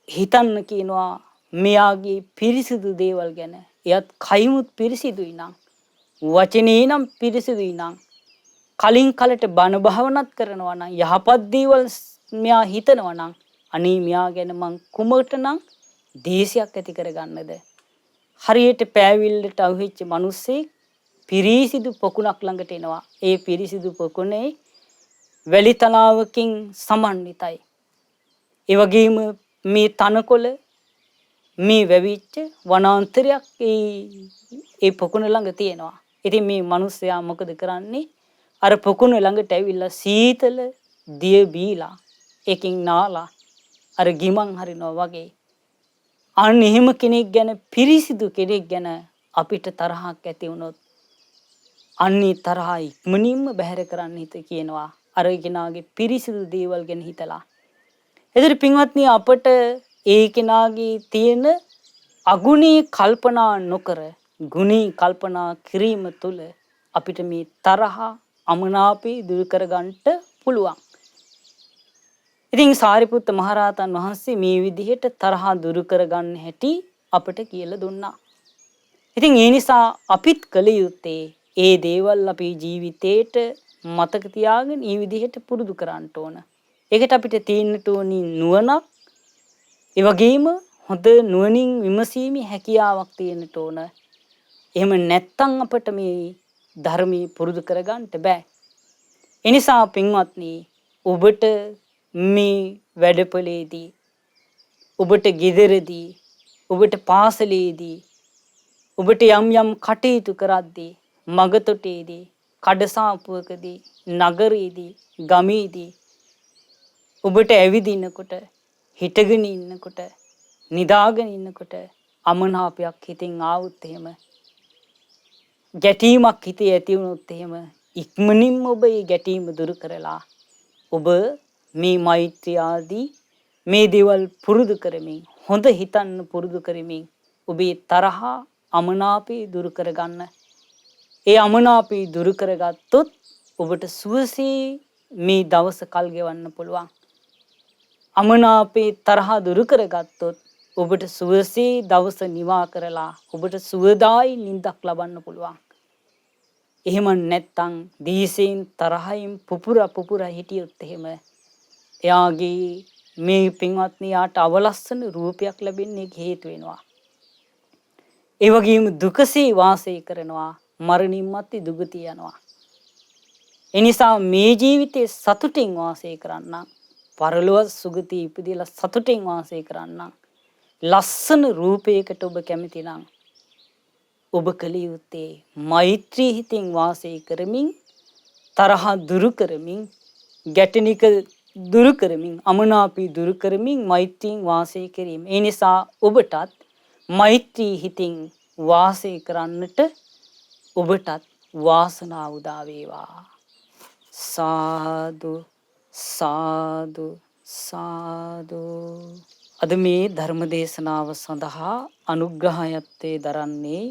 හිතන්න කියනවා මෙයාගේ පිරිසිදු දේවල් ගැන. එයත් කයිමුත් පිරිසිදුයි නම්, වචනේ නම් පිරිසිදුයි නම්, කලින් කලට බණ භාවනාත් කරනවා නම්, යහපත් දේවල් මෙයා හිතනවා නම්, අනේ මෙයා ගැන මං කුමකටනම් දේශයක් ඇති කරගන්නද? හරියට පෑවිල්ලට අහුවෙච්ච මිනිස්සෙක් පිරිසිදු පොකුණක් ළඟට එනවා. ඒ පිරිසිදු පොකුණේ වැලි තලාවකින් සමන්විතයි. ඒ වගේම මේ තනකොළ මේ වැවිච්ච වනාන්තරයක් ඒ පොකුණ ළඟ තියෙනවා. ඉතින් මේ මිනිස්සයා මොකද කරන්නේ? අර පොකුණ ළඟට ඇවිල්ලා සීතල දිය බීලා එකකින් නාලා අර ගිමන් හරිනවා වගේ. අන්න එහෙම කෙනෙක් ගැන පිරිසිදු කෙනෙක් ගැන අපිට තරහක් ඇති වුණොත් අන්නේ තරහ ඉක්මනින්ම බැහැර කරන්න හිත කියනවා. අර කෙනාගේ පිරිසිදු දේවල් ගැන හිතලා. එදිරි පින්වත්නි අපට ඒ කෙනාගේ තියෙන අගුණී කල්පනා නොකර ගුණී කල්පනා කිරීම තුළ අපිට මේ තරහ අමනාපේ දුරු කරගන්නට පුළුවන්. ඉතින් සාරිපුත්ත මහරහතන් වහන්සේ මේ විදිහට තරහ දුරු කරගන්න හැටි අපට කියලා දුන්නා. ඉතින් ඒ නිසා අපිත් කළ යුත්තේ ඒ දේවල් අපේ ජීවිතේට මතක තියාගෙන මේ විදිහට පුරුදු කරන්න ඕන. ඒකට අපිට තියෙන්නට ඕනි නුවණක්. ඒ වගේම හොඳ නුවණින් විමසීමේ හැකියාවක් තියෙන්නට ඕන. එහෙම නැත්නම් අපිට මේ ධර්මී පුරුදු කරගන්න බෑ. ඒ නිසා පින්වත්නි ඔබට මේ වැඩපොලේදී ඔබට ගෙදරදී ඔබට පාසලේදී ඔබට යම් යම් කටයුතු කරද්දී මගතොටේදී කඩසාපුවකදී නගරයේදී ගමේදී ඔබට ඇවිදිනකොට හිටගෙන ඉන්නකොට නිදාගෙන ඉන්නකොට අමනාපයක් හිතින් ආවොත් එහෙම ගැටීමක් හිතේ ඇති වුණොත් එහෙම ඉක්මනින්ම ඔබ ඒ ගැටීම දුරු කරලා ඔබ මේ මෛත්‍රිය ආදී මේ දේවල් පුරුදු කරමින් හොඳ හිතන්න පුරුදු කරමින් ඔබේ තරහා අමනාපේ දුරු කරගන්න. ඒ අමනාපේ දුරු කරගත්තොත් ඔබට සුවසේ මේ දවස කල් ගෙවන්න පුළුවන්. අමනාපේ තරහා දුරු කරගත්තොත් ඔබට සුවසේ දවස නිවා කරලා ඔබට සුවදායි නිින්දක් ලබන්න පුළුවන්. එහෙම නැත්තම් දීසෙන් තරහින් පුපුර හිටියොත් එහෙම එයාගේ මේ පින්වත්නි යාට අවලස්සන රූපයක් ලැබෙන්නේ හේතු වෙනවා. ඒ වගේම දුකසේ වාසය කරනවා මරණින් මත්තේ දුගතිය යනවා. ඒ නිසා මේ ජීවිතේ සතුටින් වාසය කරන්න පරලොව සුගතිය ඉපදෙලා සතුටින් වාසය කරන්න ලස්සන රූපයකට ඔබ කැමති නම් ඔබ කළ යුත්තේ මෛත්‍රී හිතින් වාසය කරමින් තරහ දුරු කරමින් ගැටනික දුරු කරමින් අමනාපී දුරු කරමින් මෛත්‍රියෙන් වාසය කිරීම. ඒ නිසා ඔබටත් මෛත්‍රී හිතින් වාසය කරන්නට ඔබටත් වාසනාව උදා වේවා. සාදු සාදු සාදු. අද මේ ධර්ම දේශනාව සඳහා අනුග්‍රහයත්තේ දරන්නේ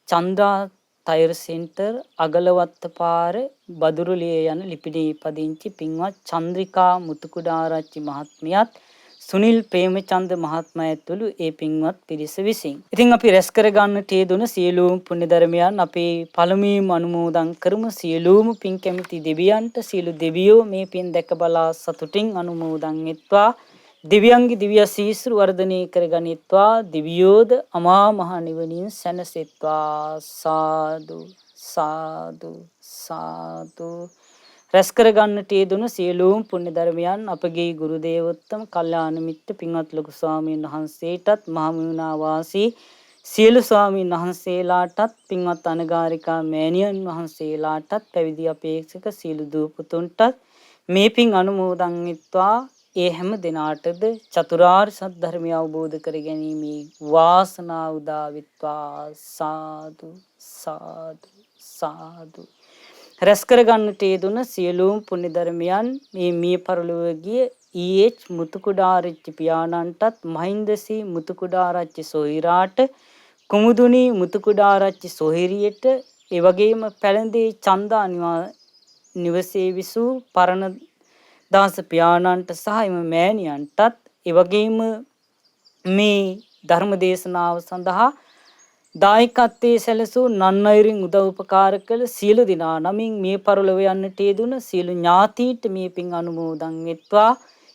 චන්ද්‍රා ටයර් සෙන්ටර් අගලවත්ත පාර බදුරුලිය යන ලිපිණේ පදිංචි පින්වත් චන්ද්‍රිකා මුතුකුඩාරච්චි මහත්මියත් සුනිල් ප්‍රේමචන්ද මහත්මයා ඇතුළු ඒ පින්වත් පිරිස විසින්. ඉතින් අපි රැස් කර ගන්නට යෙදුන සියලුම පුණ්‍ය ධර්මයන් අපේ පළමුවෙන්ම අනුමෝදන් කරමු. සියලුම පින් කැමති දෙවියන්ට සියලු දෙවියෝ මේ පින් දැක බලා සතුටින් අනුමෝදන් වෙත්වා. දිව්‍යංගි දිව්‍ය සීසුරු වර්ධනය කරගනිත්වා. දිව්‍යෝද අමා මහ නිවනින් සැනසෙත්වා. සාදු සාදු සාදු. රැස් කර ගන්නට යෙදුණු සියලුම පුණ්‍ය ධර්මයන් අපගේ ගුරු දේවෝත්තම කල්යාණ මිත්‍ර පින්වත් ලොකු ස්වාමීන් වහන්සේටත් මහමුණා වාසී සියලු ස්වාමීන් වහන්සේලාටත් පින්වත් අනගාരികා මෑණියන් වහන්සේලාටත් පැවිදි අපේක්ෂක සියලු දූ පුතුන්ටත් මේ පින් අනුමෝදන් වෙත්වා. ඒ හැම දිනාටද චතුරාර්ය සත්‍ය ධර්මය අවබෝධ කර ගැනීමේ වාසනාව උදා වෙත්වා. සාදු සාදු සාදු. රැස් කර ගන්නට යෙදුන සියලුම පුණ්‍ය ධර්මයන් මේ මිය පරලොව ගිය ඊඑච් මුතුකුඩාරච්චි පියාණන්ටත් මහින්දසී මුතුකුඩාරච්චි සොහිරාට කුමුදුනි මුතුකුඩාරච්චි සොහිරියට ඒ වගේම පැලඳේ චන්දා නිවසේ විසූ පරණ දාස පියාණන්ට සහ එම මෑණියන්ටත් ඒ වගේම මේ ධර්ම දේශනාව සඳහා දායකත්වයේ සැලසූ නන්නයිරින් උදව් උපකාර කළ සියලු දෙනා නමින් මේ පරලොව යන්නට යෙදුන සියලු ඥාතීන්ට මේ පින් අනුමෝදන් වෙත්වා.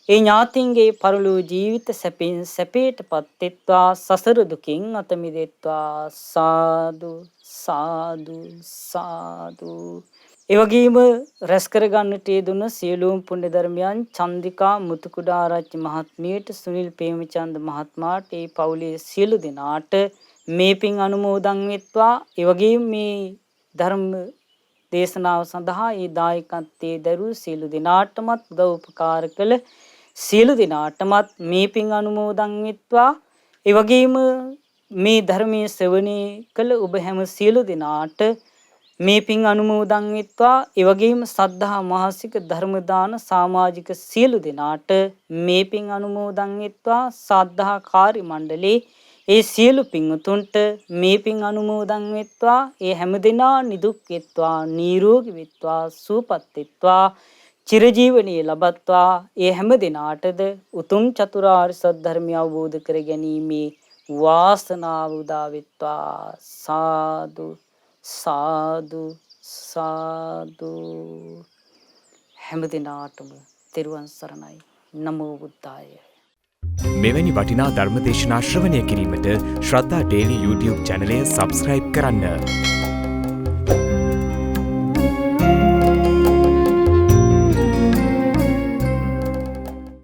ඒ ඥාතීන්ගේ පරලොව ජීවිත සැපෙන් සැපයටපත් වෙත්වා. සසර දුකින් අත මිදෙත්වා. සාදු සාදු සාදු. ඒ වගේම රැස් කර ගන්නට යෙදුන සියලුම පුණ්‍ය ධර්මයන් චන්ද්‍රිකා මුතුකුඩාරච්චි මහත්මියට සුනිල් ප්‍රේමචන්ද මහත්මයාට ඒ පවුලේ සියලු දෙනාට මේ පින් අනුමෝදන් වෙත්වා. ඒ වගේම මේ ධර්ම දේශනාව සඳහා ඒ දායකත්වයේ දරූ සියලු දෙනාටමත් උදව් උපකාර කළ සියලු දෙනාටමත් මේ පින් අනුමෝදන් වෙත්වා. ඒ වගේම මේ ධර්මයේ ශ්‍රවණය කළ ඔබ හැම සියලු දෙනාට මේ පින් අනුමෝදන් වෙත්වා. ඒ වගේම සද්ධා මාසික ධර්ම දාන සමාජික සියලු දෙනාට මේ පින් අනුමෝදන් වෙත්වා. සද්ධා කාර්ය මණ්ඩලයේ ඒ සියලු පින්වතුන්ට මේ පින් අනුමෝදන් වෙත්වා. ඒ හැමදෙනා නිදුක් වෙත්වා, නිරෝගී වෙත්වා, සුවපත් වෙත්වා, චිරජීවනයේ ලබත්වා. ඒ හැමදෙනාටද උතුම් චතුරාර්ය සත්‍ය ධර්මය අවබෝධ කර ගැනීමේ වාසනාව උදා වෙත්වා. සාදු සාදු සාදු. හැමදෙනාටම තෙරුවන් සරණයි. නමෝ බුද්ධාය. මෙවැනි වටිනා ධර්මදේශනා ශ්‍රවණය කිරීමට ශ්‍රද්ධා ඩේලි YouTube චැනලය සබස්ක්‍රයිබ් කරන්න.